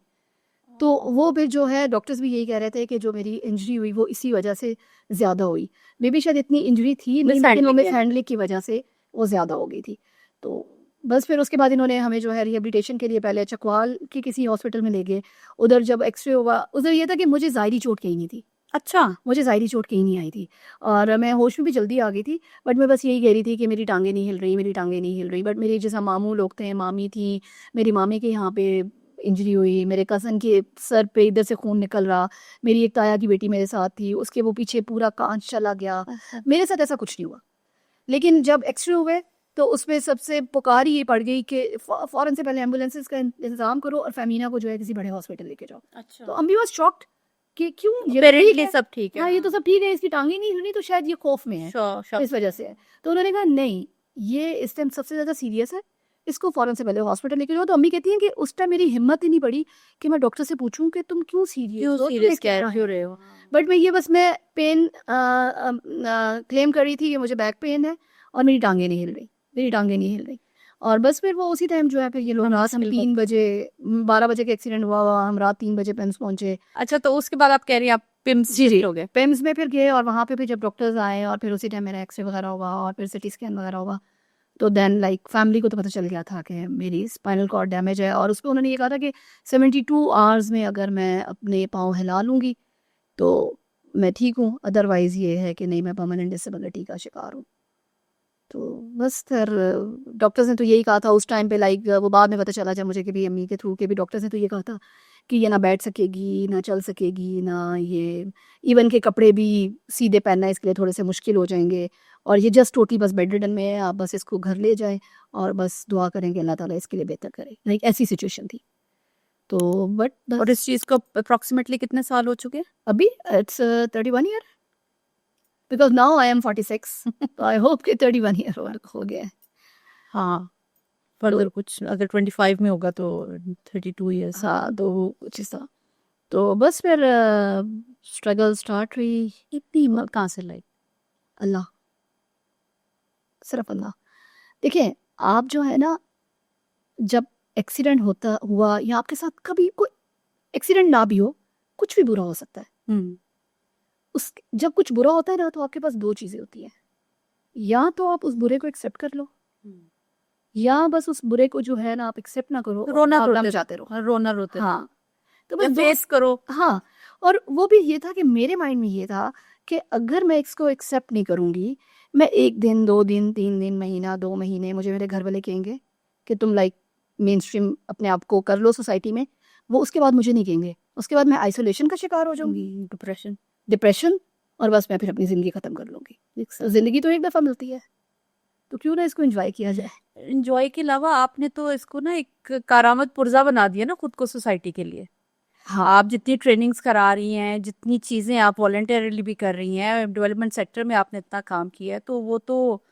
तो वो फिर जो है डॉक्टर्स भी यही कह रहे थे कि जो मेरी इंजरी हुई वो इसी वजह से ज़्यादा हुई। मे बी शायद इतनी इंजरी थी नहीं, लेकिन वो मिसहैंडलिंग मिस है। हैंडलिंग की वजह से वो ज़्यादा हो गई थी। तो बस फिर उसके बाद इन्होंने हमें जो है रिहेबिलिटेशन के लिए पहले चकवाल के किसी हॉस्पिटल में ले गए। उधर जब एक्सरे हुआ, उधर ये था कि मुझे ज़ाहिरी चोट कहीं नहीं थी, अच्छा मुझे ज़ाहिरी चोट कहीं नहीं आई थी और मैं होश में भी जल्दी आ गई थी। बट मैं बस यही कह रही थी कि मेरी टांगें नहीं हिल रही, मेरी टांगें नहीं हिल रही। बट मेरे जैसा मामू लोग थे, मामी थी, मेरी मामी के यहाँ पे इंजरी हुई, मेरे कज़न के सर पे इधर से खून निकल रहा, मेरी एक ताया की बेटी मेरे साथ थी, उसके वो पीछे पूरा कांच चला गया। मेरे साथ ऐसा कुछ नहीं हुआ, लेकिन जब एक्सरे हुए तो उसमें सबसे पुकार ही ये पड़ गई कि फ़ौरन से पहले एम्बुलेंसेस का इंतज़ाम करो और फ़ेमिना को जो है किसी बड़े हॉस्पिटल लेके जाओ। अच्छा तो अम्मी वाज शॉक्ड कि क्यों, ये तो ठीक पेरेंटली है, सब ठीक है। हाँ ये तो सब ठीक है, इसकी टांगें नहीं हिल रही तो शायद ये खौफ में है, श्योर इस वजह से है। तो उन्होंने कहा नहीं, ये इस टाइम सबसे ज़्यादा सीरियस है, इसको फ़ौरन से पहले हॉस्पिटल लेके जाओ। तो अम्मी कहती हैं कि उस टाइम मेरी हिम्मत ही नहीं पड़ी कि मैं डॉक्टर से पूछूं कि तुम क्यों सीरियस क्यों हो, तुम्हें सीरियस क्या कह है। क्यों रहे हो। बट मैं ये बस मैं पेन क्लेम कर रही थी कि मुझे बैक पेन है और मेरी टांगें नहीं हिल रही, मेरी टांगें नहीं हिल रही। और बस फिर वो उसी टाइम जो है फिर ये लोग रात हम मुश्किल 3 बजे 12 बजे का एक्सीडेंट हुआ, हम रात 3 बजे पेम्स पहुंचे। अच्छा, तो उसके बाद आप कह रही हैं आप पिम्स जी हो गए। पेम्स में फिर गए और वहाँ पे फिर जब डॉक्टर्स आए और फिर उसी टाइम मेरा एक्सरे वगैरह हुआ और फिर सिटी स्कैन वगैरह हुआ, तो देन लाइक फैमिली को तो पता चल गया था कि मेरी स्पाइनल कॉर्ड डैमेज है। और उस पर उन्होंने ये कहा था कि 72 आवर्स में अगर मैं अपने पाँव हिला लूँगी तो मैं ठीक हूँ, अदरवाइज़ ये है कि नहीं, मैं परमानेंट डिसेबिलिटी का शिकार हूँ। तो बस फिर डॉक्टर्स ने तो यही कहा था उस टाइम पे, लाइक वो बाद में पता चला जब मुझे कि भी अम्मी के थ्रू के भी डॉक्टर्स ने तो ये कहा था कि ये ना बैठ सकेगी, ना चल सकेगी, ना ये इवन के कपड़े भी सीधे पहनना इसके लिए थोड़े से मुश्किल हो जाएंगे, और ये जस्ट टोटली बस बेड रिडन में है, आप बस इसको घर ले जाएं और बस दुआ करेंगे अल्लाह ताला इसके लिए बेहतर करे, लाइक ऐसी सिचुएशन थी। तो बट और इस चीज को अप्रोक्सीमेटली कितने साल हो चुके हैं? अभी it's 31 year, because now I am 46, तो आई होप कि 31 ईयर हो गया है। हाँ, फर्दर कुछ अगर 25 में होगा तो 32 इयर्स। हाँ तो वो कुछ ऐसा। तो बस फिर स्ट्रगल स्टार्ट हुई। इतनी हिम्मत कहाँ से लाई? अल्लाह, सिर्फ अल्लाह। देखिए आप जो है ना, जब एक्सीडेंट होता हुआ या आपके साथ कभी कोई एक्सीडेंट ना भी हो, कुछ भी बुरा हो सकता है, हम्म उस जब कुछ बुरा होता है ना तो आपके पास 2 चीज़ें होती हैं, या तो आप उस बुरे को एक्सेप्ट कर लो, या बस उस बुरे को जो है ना आप एक्सेप्ट ना करो और रोना भावना रोते मचाते रहो। रोना रोते हाँ, तो या बस फेस करो। हाँ, और वो भी ये था कि मेरे माइंड में ये था कि अगर मैं इसको एक्सेप्ट नहीं करूँगी, मैं 1 दिन, 2 दिन, 3 दिन, महीना, 2 महीने मुझे मेरे घर वाले कहेंगे कि तुम लाइक मेनस्ट्रीम अपने आप को कर लो सोसाइटी में, वो उसके बाद मुझे नहीं कहेंगे। उसके बाद मैं आइसोलेशन का शिकार हो जाऊँगी, डिप्रेशन, और बस मैं फिर अपनी ज़िंदगी ख़त्म कर लूँगी। ज़िंदगी तो एक दफ़ा मिलती है। तो क्यों ना इसको एंजॉय किया जाए। एंजॉय के अलावा आपने तो इसको ना एक कारामत पुर्जा बना दिया ना खुद को सोसाइटी के लिए। हाँ आप जितनी ट्रेनिंग्स करा रही हैं, जितनी चीज़ें आप वॉलंटियरली भी कर रही हैं, डेवलपमेंट सेक्टर में आपने इतना काम किया है, तो वो तो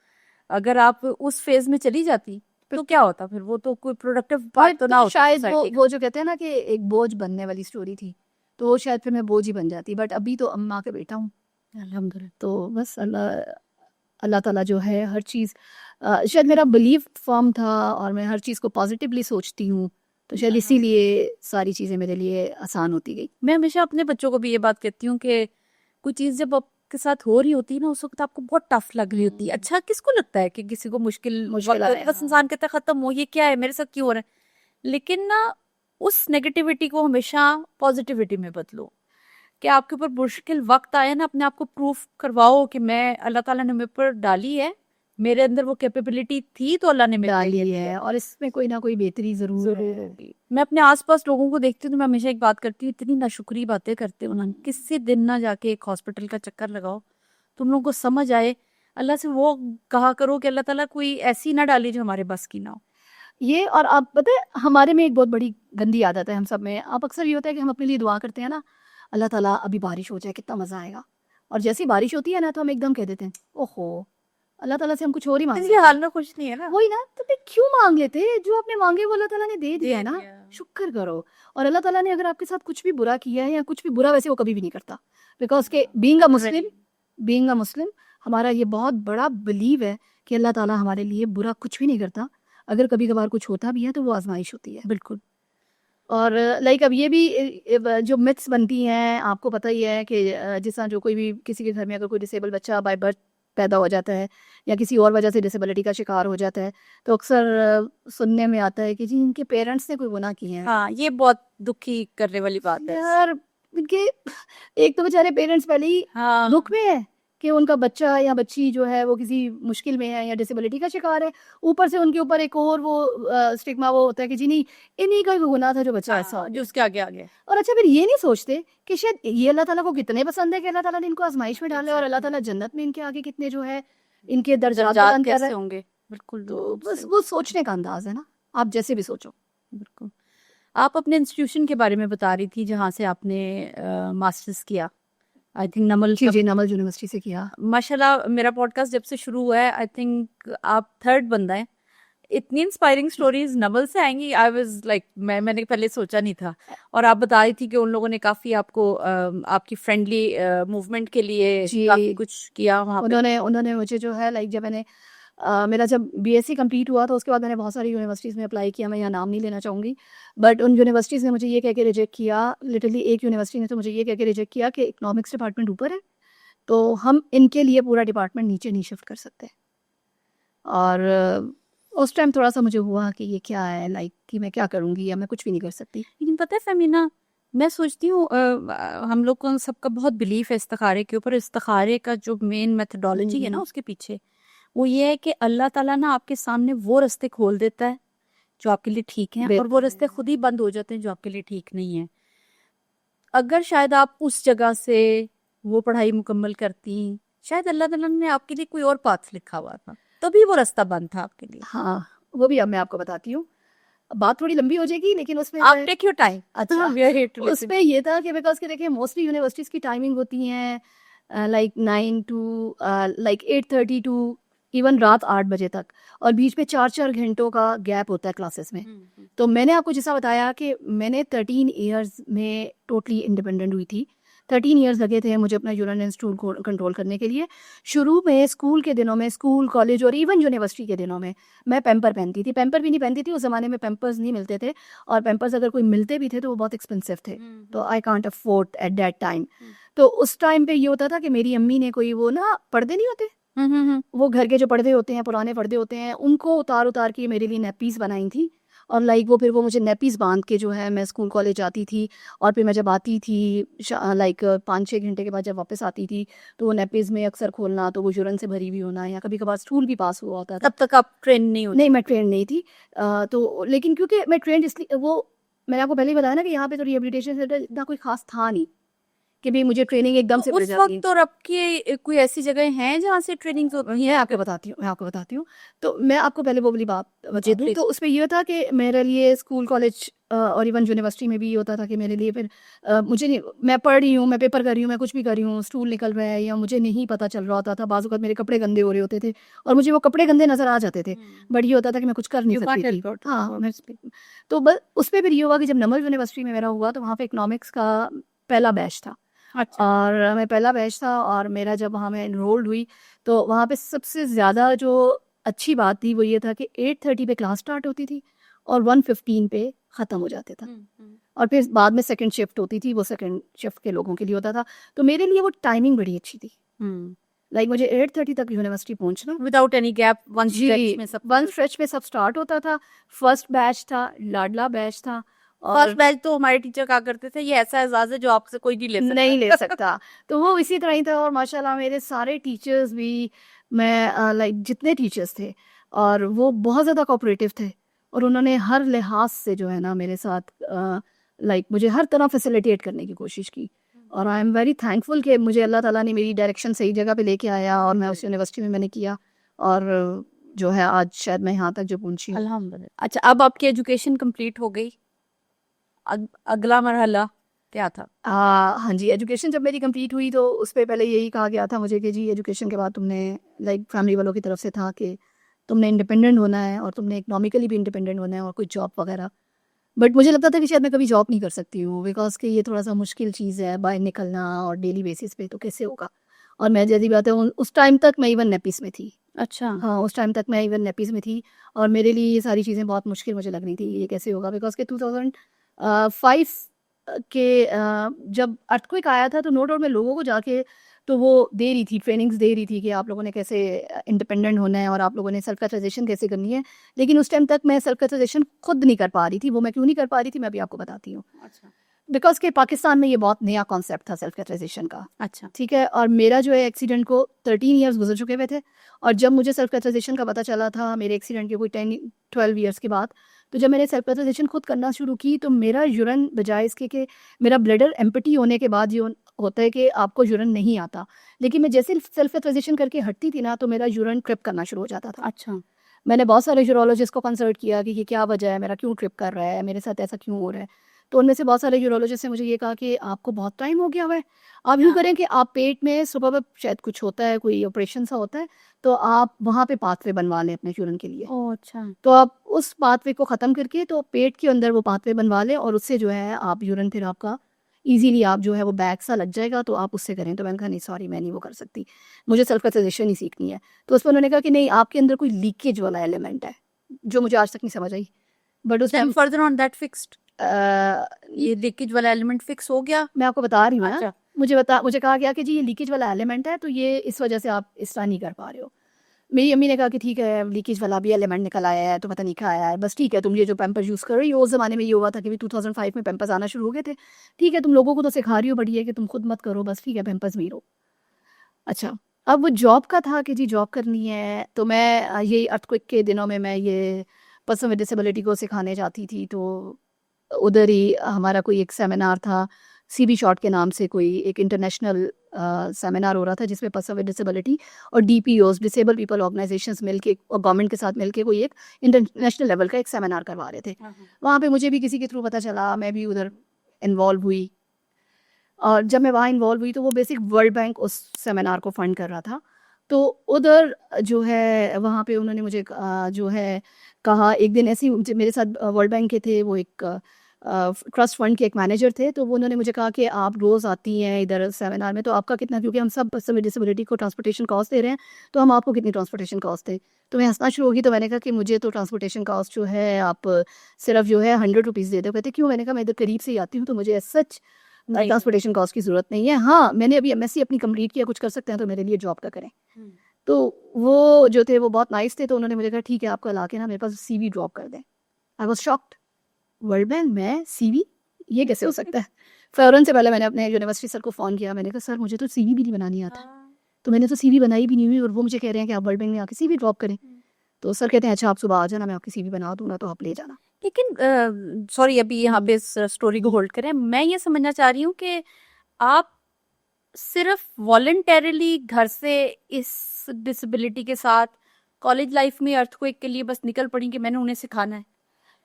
अगर आप उस फेज में चली जाती तो क्या होता फिर? वो तो कोई प्रोडक्टिव पार्ट तो ना होता शायद सोसाइटी का। वो जो कहते हैं ना कि एक बोझ बनने वाली स्टोरी थी, तो वो शायद फिर मैं बोझ ही बन जाती, बट अभी तो अम्मा के बेटा हूँ। अल्हम्दुलिल्लाह। तो बस अल्लाह ताला जो है हर चीज़, शायद मेरा बिलीफ फर्म था और मैं हर चीज़ को पॉजिटिवली सोचती हूँ, तो शायद इसीलिए सारी चीज़ें मेरे लिए आसान होती गई। मैं हमेशा अपने बच्चों को भी ये बात कहती हूँ कि कोई चीज़ जब आपके साथ हो रही होती है ना, उस वक्त आपको बहुत टफ लग रही होती है। अच्छा, किसको लगता है कि किसी को मुश्किल मुश्किल वक्त आए, बस इंसान कहता है खत्म हो, ये क्या है मेरे साथ क्यों हो रहा है? लेकिन ना उस नेगेटिविटी को हमेशा पॉजिटिविटी में बदलो कि आपके ऊपर मुश्किल वक्त आया ना, अपने आप को प्रूफ करवाओ कि मैं, अल्लाह ताला ने मेरे पर डाली है, मेरे अंदर वो कैपेबिलिटी थी तो अल्लाह ने मेरे को ये डाली दिया है और इसमें कोई ना कोई बेहतरी ज़रूर जरूर है। होगी। मैं अपने आसपास लोगों को देखती हूँ तो मैं हमेशा एक बात करती हूँ, इतनी नाशुक्री बातें करते हो ना, किसी दिन ना जाके एक हॉस्पिटल का चक्कर लगाओ, तुम लोगों को समझ आए। अल्लाह से वो कहा करो कि अल्लाह ताला कोई ऐसी ना डाले जो हमारे बस की ना हो। ये और आप पता है हमारे में एक बहुत बड़ी गंदी आदत है हम सब में, आप अक्सर ये होता है कि हम अपने लिए दुआ करते हैं ना, अल्लाह ताला अभी बारिश हो जाए कितना मज़ा आएगा, और जैसी बारिश होती है ना तो हम एकदम कह देते हैं ओहो, अल्लाह ताला से हम कुछ और ही मांग इसलिए लेते हाल हैं। में कुछ नहीं है ना। वही ना, तो फिर क्यों मांग लेते हैं? जो आपने मांगे वो अल्लाह ताला ने दे दिया है ना, दिया। शुक्र करो। और अल्लाह ताला ने अगर आपके साथ कुछ भी बुरा किया है या कुछ भी बुरा, वैसे वो कभी भी नहीं करता, बिकॉज के बीइंग अ मुस्लिम हमारा ये बहुत बड़ा बिलीव है कि अल्लाह ताला हमारे लिए बुरा कुछ भी नहीं करता। अगर कभी कभार कुछ होता भी है तो वो आजमाइश होती है। बिल्कुल। और लाइक अब ये भी जो मिथ्स बनती हैं, आपको पता ही है कि जिस तरह जो कोई भी किसी के घर में अगर कोई डिसेबल बच्चा बाय बर्थ पैदा हो जाता है या किसी और वजह से डिसेबिलिटी का शिकार हो जाता है, तो अक्सर सुनने में आता है कि जी इनके पेरेंट्स ने कोई गुनाह किए हैं। हाँ, ये बहुत दुखी करने वाली बात है। यार इनके एक तो बेचारे पेरेंट्स पहले ही हाँ, दुख में है कि उनका बच्चा या बच्ची जो है वो किसी मुश्किल में है या डिसेबिलिटी का शिकार है, ऊपर से उनके ऊपर एक और वो स्टिग्मा वो होता है कि जी नहीं, इन्हीं का ही गुनाह था जो बच्चा ऐसा हो हाँ, जो गया। उसके आगे आगे। और अच्छा फिर ये नहीं सोचते कि शायद ये अल्लाह ताला को कितने पसंद है कि अल्लाह ताला ने इनको आजमाइश में डाला है और अल्लाह ताला जन्नत में इनके आगे कितने जो है इनके दर्जात दर्जात बुलंद कर रहा कैसे है। होंगे। बिल्कुल तो बिल्कुल बस सही। वो सोचने का अंदाज है ना, आप जैसे भी सोचो। बिल्कुल। आप अपने इंस्टीट्यूशन के बारे में बता रही थी जहाँ से आपने मास्टर्स किया, I think Namal ji ji, Namal university से किया। माशाल्लाह मेरा पॉडकास्ट जब से शुरू हुआ है, आई थिंक आप थर्ड बंदा है। इतनी इंस्पायरिंग स्टोरीज नवल से आएंगी, आई वाज लाइक मैंने पहले सोचा नहीं था। और आप बता रही थी कि उन लोगों ने काफी आपको आपकी फ्रेंडली मूवमेंट के लिए जी काफी कुछ किया वहाँ पे। उन्होंने उन्होंने मुझे जो है लाइक जब मैंने मेरा जब बीएससी कंप्लीट हुआ तो उसके बाद मैंने बहुत सारी यूनिवर्सिटीज़ में अप्लाई किया, मैं यहाँ नाम नहीं लेना चाहूँगी, बट उन यूनिवर्सिटीज़ ने मुझे ये कह के रिजेक्ट किया, लिटरली एक यूनिवर्सिटी ने तो मुझे ये कह के रिजेक्ट किया कि इकोनॉमिक्स डिपार्टमेंट ऊपर है, तो हम इनके लिए पूरा डिपार्टमेंट नीचे नहीं शिफ्ट कर सकते। और उस टाइम थोड़ा सा मुझे हुआ कि ये क्या है, लाइक कि मैं क्या करूँगी या मैं कुछ भी नहीं कर सकती। लेकिन पता है फमीना, मैं सोचती हूँ हम लोग को सबका बहुत बिलीफ है इस्तिखारे के ऊपर। इस्तिखारे का जो मेन मेथडोलॉजी है ना उसके पीछे वो ये है कि अल्लाह ताला ना आपके सामने वो रास्ते खोल देता है जो आपके लिए ठीक हैं, और वो रास्ते खुद ही बंद हो जाते हैं जो आपके लिए ठीक नहीं है। अगर शायद आप उस जगह से वो पढ़ाई मुकम्मल करती, शायद अल्लाह ताला ने आपके लिए कोई और पाथ लिखा हुआ था, तभी वो रास्ता बंद था आपके लिए। हाँ, वो भी अब मैं आपको बताती हूँ, बात थोड़ी लंबी हो जाएगी लेकिन उसमें आप टेक योर टाइम। अच्छा we are here to listen. उसमें ये था कि बिकॉज के देखिए मोस्टली यूनिवर्सिटीज़ की टाइमिंग होती हैं like 9 to like 8:30 to even रात 8 बजे तक, और बीच में 4-4 घंटों का गैप होता है क्लासेस में। तो मैंने आपको जैसा बताया कि मैंने 13 ईयर्स में टोटली इंडिपेंडेंट हुई थी। 13 ईयर्स लगे थे मुझे अपना यूरिन एंड स्टूल को कंट्रोल करने के लिए। शुरू में स्कूल के दिनों में, स्कूल कॉलेज और इवन यूनिवर्सिटी के दिनों में मैं पैम्पर पहनती थी। पैम्पर भी नहीं पहनती थी, उस ज़माने में पैम्पर्स नहीं मिलते थे, और पैम्पर्स अगर कोई मिलते भी थे तो वो बहुत एक्सपेंसिव थे, तो I can't afford at that time. तो उस टाइम पे ये होता था कि मेरी अम्मी ने कोई वो ना पर्दे नहीं होते, वो घर के जो पर्दे होते हैं, पुराने पर्दे होते हैं, उनको उतार उतार के मेरे लिए नेपीज़ बनाई थी, और लाइक वो फिर वो मुझे नेपीज़ बांध के जो है मैं स्कूल कॉलेज जाती थी। और फिर मैं जब आती थी लाइक 5-6 घंटे के बाद जब वापस आती थी तो वो नेपीज़ में अक्सर खोलना तो वो यूरिन से भरी हुई होना, या कभी कभार स्टूल भी पास हुआ होता था। तब तक आप ट्रेन नहीं होती? नहीं, मैं ट्रेन नहीं थी। तो लेकिन क्योंकि मैं ट्रेन इसलिए वो मैंने आपको पहले ही बताया ना कि यहाँ पे तो रिहेबिलिटेशन सेंटर इतना कोई खास था नहीं, कि भी मुझे ट्रेनिंग एकदम तो से मिल उस जाती। वक्त और अब की कोई ऐसी जगह हैं जहाँ से ट्रेनिंग होती मैं आपको बताती हूँ। तो मैं आपको पहले वो वाली बात बता जी, दूँ, प्लीज। तो उसमें ये था कि मेरे लिए स्कूल, कॉलेज और इवन यूनिवर्सिटी में भी ये होता था कि मेरे लिए फिर मुझे नहीं, मैं पढ़ रही हूँ, मैं पेपर कर रही हूँ, मैं कुछ भी कर रही हूँ, स्टूल निकल रहा है या मुझे नहीं पता चल रहा होता था। बाज़ औक़ात मेरे कपड़े गंदे हो रहे होते थे और मुझे वो कपड़े गंदे नज़र आ जाते थे, बट ये होता था कि मैं कुछ कर नहीं यू सकती कांट थी। हेल्प आउट हाँ, मैं तो ब उसमें फिर ये हुआ कि जब नमल यूनिवर्सिटी में मेरा हुआ तो वहाँ पे इकोनॉमिक्स का पहला बैच था। अच्छा। और मैं पहला बैच था और मेरा जब वहाँ मैं एनरोल्ड हुई तो वहाँ पे सबसे ज़्यादा जो अच्छी बात थी वो ये था कि 8:30 पे क्लास स्टार्ट होती थी और 1:15 पे ख़त्म हो जाते था। और फिर बाद में सेकंड शिफ्ट होती थी, वो सेकंड शिफ्ट के लोगों के लिए होता था। तो मेरे लिए वो टाइमिंग बड़ी अच्छी थी। लाइक मुझे 8:30 तक यूनिवर्सिटी पहुँचना। विदाउट एनी गैप वन जी, स्ट्रेच में सब वन स्ट्रेच पे सब स्टार्ट होता था। फर्स्ट बैच था, लाडला बैच था और फर्स्ट बैच तो हमारे टीचर कहा करते थे ये ऐसा एजाज है जो आपसे कोई नहीं ले सकता। नहीं ले सकता। तो वो इसी तरह ही था और माशाल्लाह मेरे सारे टीचर्स भी, मैं लाइक जितने टीचर्स थे और वो बहुत ज़्यादा कोऑपरेटिव थे और उन्होंने हर लिहाज से जो है ना मेरे साथ लाइक मुझे हर तरह फैसिलिटेट करने की कोशिश की। और आई एम वेरी थैंकफुल कि मुझे अल्लाह ताला ने मेरी डायरेक्शन सही जगह पे लेके आया और मैं उस यूनिवर्सिटी में मैंने किया और जो है आज शायद मैं यहाँ तक जो पहुँची हूँ। अल्हम्दुलिल्लाह। अच्छा, अब आपकी एजुकेशन कंप्लीट हो गई, अगला मरहला क्या था? हाँ जी, एजुकेशन जब मेरी कंप्लीट हुई तो उस पे पहले यही कहा गया था मुझे कि जी एजुकेशन के बाद तुमने लाइक फैमिली वालों की तरफ से था कि तुमने इंडिपेंडेंट होना है और तुमने इकोनॉमिकली भी इंडिपेंडेंट होना है और कोई जॉब वगैरह। बट मुझे लगता था कि शायद मैं कभी जॉब नहीं कर सकती हूँ बिकॉज़ कि ये थोड़ा-सा मुश्किल चीज़ है, बाहर निकलना और डेली बेसिस पे तो कैसे होगा? और मैं जैसी बात है उस टाइम तक मैं इवन नेपिस में थी। अच्छा। हाँ, उस टाइम तक मैं इवन नेपिस में थी और मेरे लिए ये सारी चीज़ें बहुत मुश्किल मुझे लग रही थी, ये कैसे होगा? बिकॉज़ कि 2005 के जब अर्थक्वेक आया था तो नो डाउट मैं लोगों को जाके तो वो दे रही थी, ट्रेनिंग्स दे रही थी कि आप लोगों ने कैसे इंडिपेंडेंट होना है और आप लोगों ने सेल्फ रेलाइज़ेशन कैसे करनी है। लेकिन उस टाइम तक मैं सेल्फ रेलाइज़ेशन खुद नहीं कर पा रही थी, वो मैं क्यों नहीं कर पा रही थी मैं अभी आपको बताती हूँ। अच्छा। बिकॉज़ कि पाकिस्तान में ये बहुत नया कॉन्सेप्ट था सेल्फ रेलाइज़ेशन का। अच्छा। ठीक है? और मेरा जो है एक्सीडेंट को 13 इयर्स गुज़र चुके हुए थे और जब मुझे सेल्फ रेलाइज़ेशन का पता चला था मेरे एक्सीडेंट के कोई 12 इयर्स के बाद, तो जब मैंने सेल्फ रेलाइज़ेशन खुद करना शुरू की तो मेरा यूरिन बजाय इसके कि मेरा ब्लैडर एम्प्टी होने के बाद ये होता है कि आपको यूरिन नहीं आता। लेकिन मैं जैसे सेल्फ रेलाइज़ेशन करके हटती थी ना तो मेरा यूरिन ट्रिप करना शुरू हो जाता था। अच्छा। मैंने बहुत सारे यूरोलॉजिस्ट को कंसल्ट किया कि ये क्या वजह है, मेरा क्यों ट्रिप कर रहा है, मेरे साथ ऐसा क्यों हो रहा है। तो उनमें से बहुत सारे यूरोलॉजिस्ट ने मुझे ये कहा कि आपको बहुत टाइम हो गया हुआ है। आप यूँ करें कि आप पेट में सुबह में शायद कुछ होता है, कोई ऑपरेशन सा होता है, तो आप वहाँ पे पाथवे बनवा लें अपने यूरिन के लिए। ओह अच्छा। तो आप उस पाथवे को ख़त्म करके तो पेट के अंदर वो पाथवे बनवा लें और उससे जो है आप यूरिन फिर आपका ईज़िली आप जो है वो बैग सा लग जाएगा तो आप उससे करें। तो मैंने कहा नहीं सॉरी मैं नहीं वो कर सकती, मुझे सेल्फ रेलाइज़ेशन ही सीखनी है। तो उस पर उन्होंने कहा कि नहीं आपके अंदर कोई लीकेज वाला एलिमेंट है, जो मुझे आज तक नहीं समझ आई। बट उस then time further on that fixed, ये लीकेज वाला एलिमेंट फिक्स हो गया। मैं आपको बता रही हूँ ना, अच्छा। मुझे कहा गया कि जी ये लीकेज वाला एलिमेंट है तो ये इस वजह से आप इस तरह नहीं कर पा रहे हो। मेरी अम्मी ने कहा कि ठीक है लीकेज वाला भी एलिमेंट निकल आया है तो पता नहीं क्या आया है, बस ठीक है तुम ये जो पैम्पर्स यूज़ कर रही हो, उस ज़माने में ये हुआ था कि 2005 में पैम्पर्स आना शुरू हो गए थे। ठीक है तुम लोगों को तो सिखा रही हो बट ये है कि तुम खुद मत करो, बस ठीक है पैम्पर्स में ही रहो। अच्छा, अब वो जॉब का था कि जी जॉब करनी है तो मैं ये अर्थक्वेक के दिनों में मैं ये पर्सन विद डिसेबिलिटी को सिखाने जाती थी तो उधर ही हमारा कोई एक सेमिनार था, सीबी शॉट के नाम से कोई एक इंटरनेशनल सेमिनार हो रहा था जिसमें पर्सन विद डिसेबिलिटी और डीपीओज़ डिसेबल पीपल ऑर्गेनाइजेशंस मिलके और गवर्नमेंट के साथ मिलके कोई एक इंटरनेशनल लेवल का एक सेमिनार करवा रहे थे। वहाँ पे मुझे भी किसी के थ्रू पता चला, मैं भी उधर इन्वॉल्व हुई और जब मैं वहाँ इन्वॉल्व हुई तो वो बेसिक वर्ल्ड बैंक उस सेमिनार को फंड कर रहा था। तो उधर जो है वहाँ पे उन्होंने मुझे जो है कहा एक दिन ऐसे ही मेरे साथ वर्ल्ड बैंक के थे वो एक ट्रस्ट फंड के एक मैनेजर थे तो वो उन्होंने मुझे कहा कि आप रोज़ आती हैं इधर सेमिनार में तो आपका कितना, क्योंकि हम सब पर्सन विद डिसेबिलिटी को ट्रांसपोर्टेशन कॉस्ट दे रहे हैं तो हम आपको कितनी ट्रांसपोर्टेशन कॉस्ट दें। तो मैं हंसना शुरू होगी तो मैंने कहा कि मुझे तो ट्रांसपोर्टेशन कॉस्ट जो है आप सिर्फ जो है 100 रुपीज़ दे दो। कहते क्यों? मैंने कहा मैं इधर करीब से ही आती हूँ तो मुझे सच ट्रांसपोर्टेशन कॉस्ट की ज़रूरत नहीं है। हाँ, मैंने अभी एमएससी अपनी कंप्लीट किया, कुछ कर सकते हैं तो मेरे लिए जॉब का करें। तो वो जो थे वो बहुत नाइस थे तो उन्होंने मुझे कहा ठीक है आप कल आके ना मेरे पास सीवी ड्रॉप कर दें। I was shocked, world bank में सीवी, ये कैसे हो सकता है? फ़ौरन से पहले मैंने अपने यूनिवर्सिटी सर को फ़ोन किया, मैंने कहा सर मुझे तो सीवी भी नहीं बनानी आता। तो मैंने तो सीवी बनाई भी नहीं हुई और वो मुझे कह रहे हैं कि आप वर्ल्ड बैंक में आके सीवी ड्रॉप करें। तो सर कहते हैं अच्छा आप सुबह आ जाना, मैं आपकी सीवी बना दूँगा तो आप ले जाना। लेकिन सॉरी अभी यहाँ पे इस स्टोरी को होल्ड करें, मैं ये समझना चाह रही हूँ कि आप सिर्फ वॉलंटरली घर से इस डिसेबिलिटी के साथ कॉलेज लाइफ में अर्थक्वेक के लिए बस निकल पड़ी कि मैंने उन्हें सिखाना है,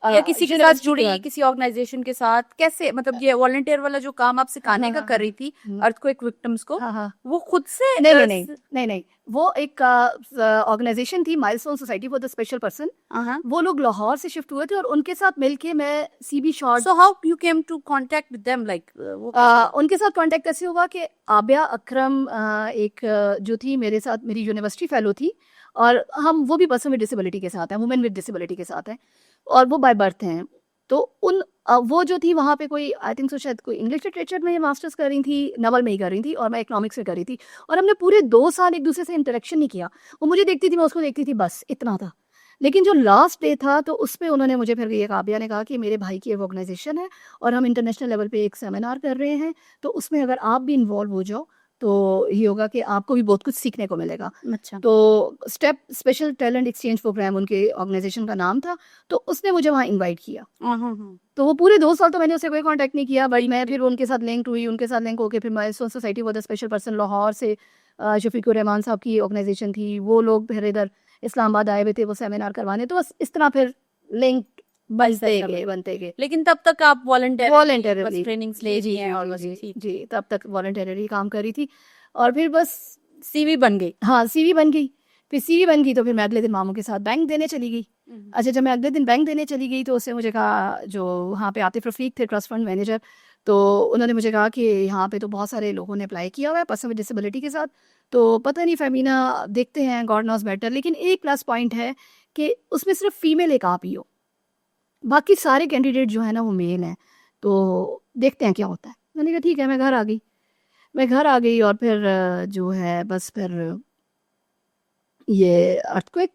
या किसी के साथ यूनिवर्सिटी के जुड़ी, बाद किसी ऑर्गेनाइजेशन के साथ, कैसे, मतलब ये वॉलंटियर वाला जो काम आप सिखाने का कर रही थी अर्थक्वेक विक्टिम्स को, हाँ हाँ वो खुद से नहीं नहीं नहीं नहीं नहीं वो एक ऑर्गेनाइजेशन थी milestone society for the special person. वो लोग लाहौर से शिफ्ट हुए थे और उनके साथ मिलके मैं सीबी शॉर्ट। So how you came to contact with them, like उनके साथ कांटेक्ट कैसे हुआ कि आबिया अकरम एक जो थी मेरे साथ, मेरी यूनिवर्सिटी फेलो थी, और हम वो भी पर्सन विद डिसेबिलिटी के साथ हैं, वुमेन विद डिसेबिलिटी के साथ हैं, और वो बाय बर्थ हैं। तो वो जो थी वहाँ पे कोई आई थिंक सो शायद कोई इंग्लिश लिटरेचर में मास्टर्स कर रही थी, नवल में ही कर रही थी, और मैं इकोनॉमिक्स में कर रही थी, और हमने पूरे 2 साल एक दूसरे से इंटरेक्शन नहीं किया। वो मुझे देखती थी, मैं उसको देखती थी, बस इतना था। लेकिन जो लास्ट डे था तो उस पे उन्होंने मुझे फिर ये काबिया ने कहा कि मेरे भाई की एक ऑर्गेनाइजेशन है और हम इंटरनेशनल लेवल पे एक सेमिनार कर रहे हैं, तो उसमें अगर आप भी इन्वॉल्व हो जाओ तो ये होगा कि आपको भी बहुत कुछ सीखने को मिलेगा। अच्छा, तो step special talent exchange program उनके ऑर्गेनाइजेशन का नाम था, तो उसने मुझे वहाँ इनवाइट किया। तो वो पूरे 2 साल तो मैंने उससे कोई कांटेक्ट नहीं किया, बट मैं फिर उनके साथ लिंक हुई, उनके साथ लिंक होकर फिर milestone society for the special person Lahore से शफीकुर रहमान साहब की ऑर्गेनाइजेशन थी, वो लोग फिर इधर इस्लामाबाद आए हुए थे वो सेमिनार करवाने, तो बस इस तरह फिर लिंक बनते गए। लेकिन तब तक आप वॉलंटरली ट्रेनिंग्स ले रही हैं और बस जी ठीक, जी, तब तक वॉलंटरली काम कर रही थी, और फिर बस सीवी बन गई। हाँ सीवी बन गई। फिर सीवी बन गई तो फिर मैं अगले दिन मामू के साथ बैंक देने चली गई। अच्छा, जब मैं अगले दिन बैंक देने चली गई तो उससे मुझे कहा, जो वहाँ पे आतिफ रफीक थे ट्रस्ट फंड मैनेजर, तो उन्होंने मुझे कहा कि यहाँ पे तो बहुत सारे लोगों ने अप्लाई किया हुआ है पर्सन विद डिसेबिलिटी के साथ, तो पता नहीं फेमिना, देखते हैं, गॉड नोज बेटर, लेकिन एक प्लस पॉइंट है कि उसमें सिर्फ फीमेल एक आप ही हो, बाकी सारे कैंडिडेट जो है ना वो मेल हैं, तो देखते हैं क्या होता है। मैंने कहा ठीक है, मैं घर आ गई। और फिर जो है बस फिर ये अर्थक्वेक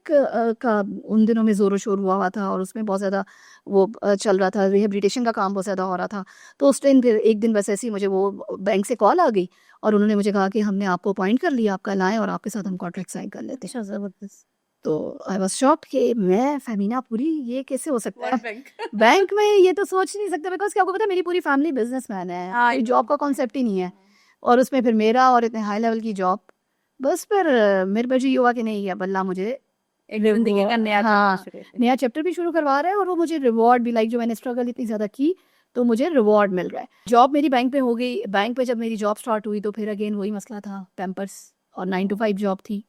का उन दिनों में ज़ोरों शोर हुआ था, और उसमें बहुत ज़्यादा वो चल रहा था, रिहेबिलिटेशन का काम बहुत ज़्यादा हो रहा था। तो उस टाइम फिर एक दिन बस ऐसे ही मुझे वो बैंक से कॉल आ गई, और उन्होंने मुझे कहा कि हमने आपको अपॉइंट कर लिया, आप कल आएँ और आपके साथ हम कॉन्ट्रैक्ट साइन कर लेते हैं। अच्छा, जबरदस्त। तो आई वाज शॉक्ड कि मैं फेमिना पूरी, ये कैसे हो सकता है बैंक बैंक में, ये तो सोच नहीं सकते, बिकॉज क्या आपको पता है मेरी पूरी फैमिली बिजनेसमैन है, हाँ, कोई जॉब का कॉन्सेप्ट ही नहीं है, और उसमें फिर मेरा और इतने हाई लेवल की जॉब। बस फिर मेरे पर ये हुआ कि नहीं, अब अल्लाह मुझे एक जिंदगी का नया हाँ चैप्टर शुरू है। नया चैप्टर भी शुरू करवा रहा है, और वो मुझे रिवॉर्ड भी, लाइक जो मैंने स्ट्रगल इतनी ज़्यादा की, तो मुझे रिवॉर्ड मिल रहा है। जॉब मेरी बैंक पे हो गई। बैंक पे जब मेरी जॉब स्टार्ट हुई तो फिर अगेन वही मसला था, पैम्पर्स, और 9 to 5 जॉब थी।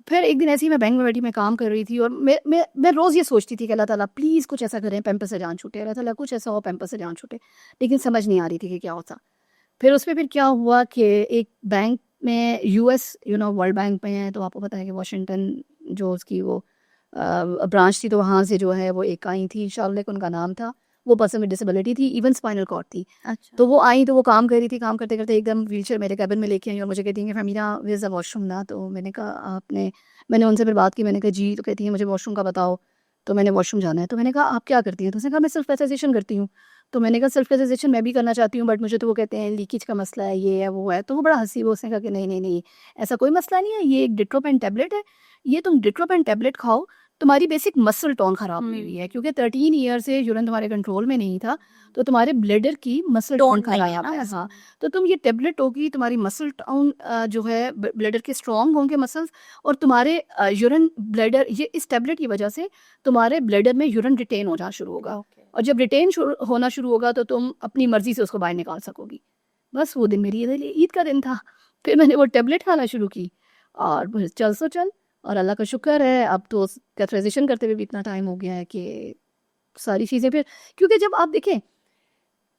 फिर एक दिन ऐसे ही मैं बैंक में बैठी, मैं काम कर रही थी, और मैं रोज़ ये सोचती थी कि अल्लाह ताला प्लीज़ कुछ ऐसा करें पैम्पर से जान छूटे, अल्लाह ताला कुछ ऐसा हो पैम्पर से जान छूटे, लेकिन समझ नहीं आ रही थी कि क्या होता। फिर उसमें फिर क्या हुआ कि एक बैंक में, यूएस वर्ल्ड बैंक में है, तो आपको पता है कि वाशिंगटन जो उसकी वो ब्रांच थी, तो वहाँ से जो है वो एक आई थी, शार्लेक उनका नाम था, वो पर्सन विद डिसेबिलिटी थी, इवन स्पाइनल कॉर्ड थी। अच्छा, तो वो आई, तो वो काम कर रही थी, काम करते करते एकदम व्हीलचेयर मेरे कैबिन में लेके आई, और मुझे कहती हैं कि फमीना वेयर इज़ द वॉशरूम ना। तो मैंने उनसे फिर बात की, मैंने कहा जी, तो कहती हैं मुझे वॉशरूम का बताओ, तो मैंने वॉशरूम जाना है। तो मैंने कहा आप क्या करती हैं? तो उसने कहा मैं सेल्फ प्रेजेंटेशन करती हूँ। तो मैंने कहा सेल्फ प्रेजेंटेशन मैं भी करना चाहती हूँ, बट मुझे तो वो कहते हैं लीकेज का मसला है, ये है वो है। तो वो बड़ा हंसी, वो उसने कहा कि नहीं नहीं नहीं, ऐसा कोई मसला नहीं है, ये एक डिट्रोपेन टैबलेट है, ये तुम डिट्रोपेन टैबलेट खाओ, तुम्हारी बेसिक मसल टोन खराब हुई हुई है, क्योंकि 13 ईयर से यूरिन तुम्हारे कंट्रोल में नहीं था, तो तुम्हारे ब्लडर की मसल टोन टोन नहीं है खराब ना है। ऐसा। हाँ, तो तुम ये टेबलेट होगी, तुम्हारी मसल टोन जो है, ब्लडर के स्ट्रॉन्ग होंगे मसल्स, और तुम्हारे यूरिन ब्लडर, ये इस टेबलेट की वजह से तुम्हारे ब्लडर में यूरिन रिटेन होना शुरू होगा, और जब रिटेन होना शुरू होगा तो तुम अपनी मर्जी से उसको बाहर निकाल सकोगी। बस वो दिन मेरी ईद का दिन था। फिर मैंने वो टेबलेट खाना शुरू की, और बस चल सो चल, और अल्लाह का शुक्र है अब तो कैथराइजेशन करते हुए भी इतना टाइम हो गया है कि सारी चीज़ें फिर, क्योंकि जब आप देखें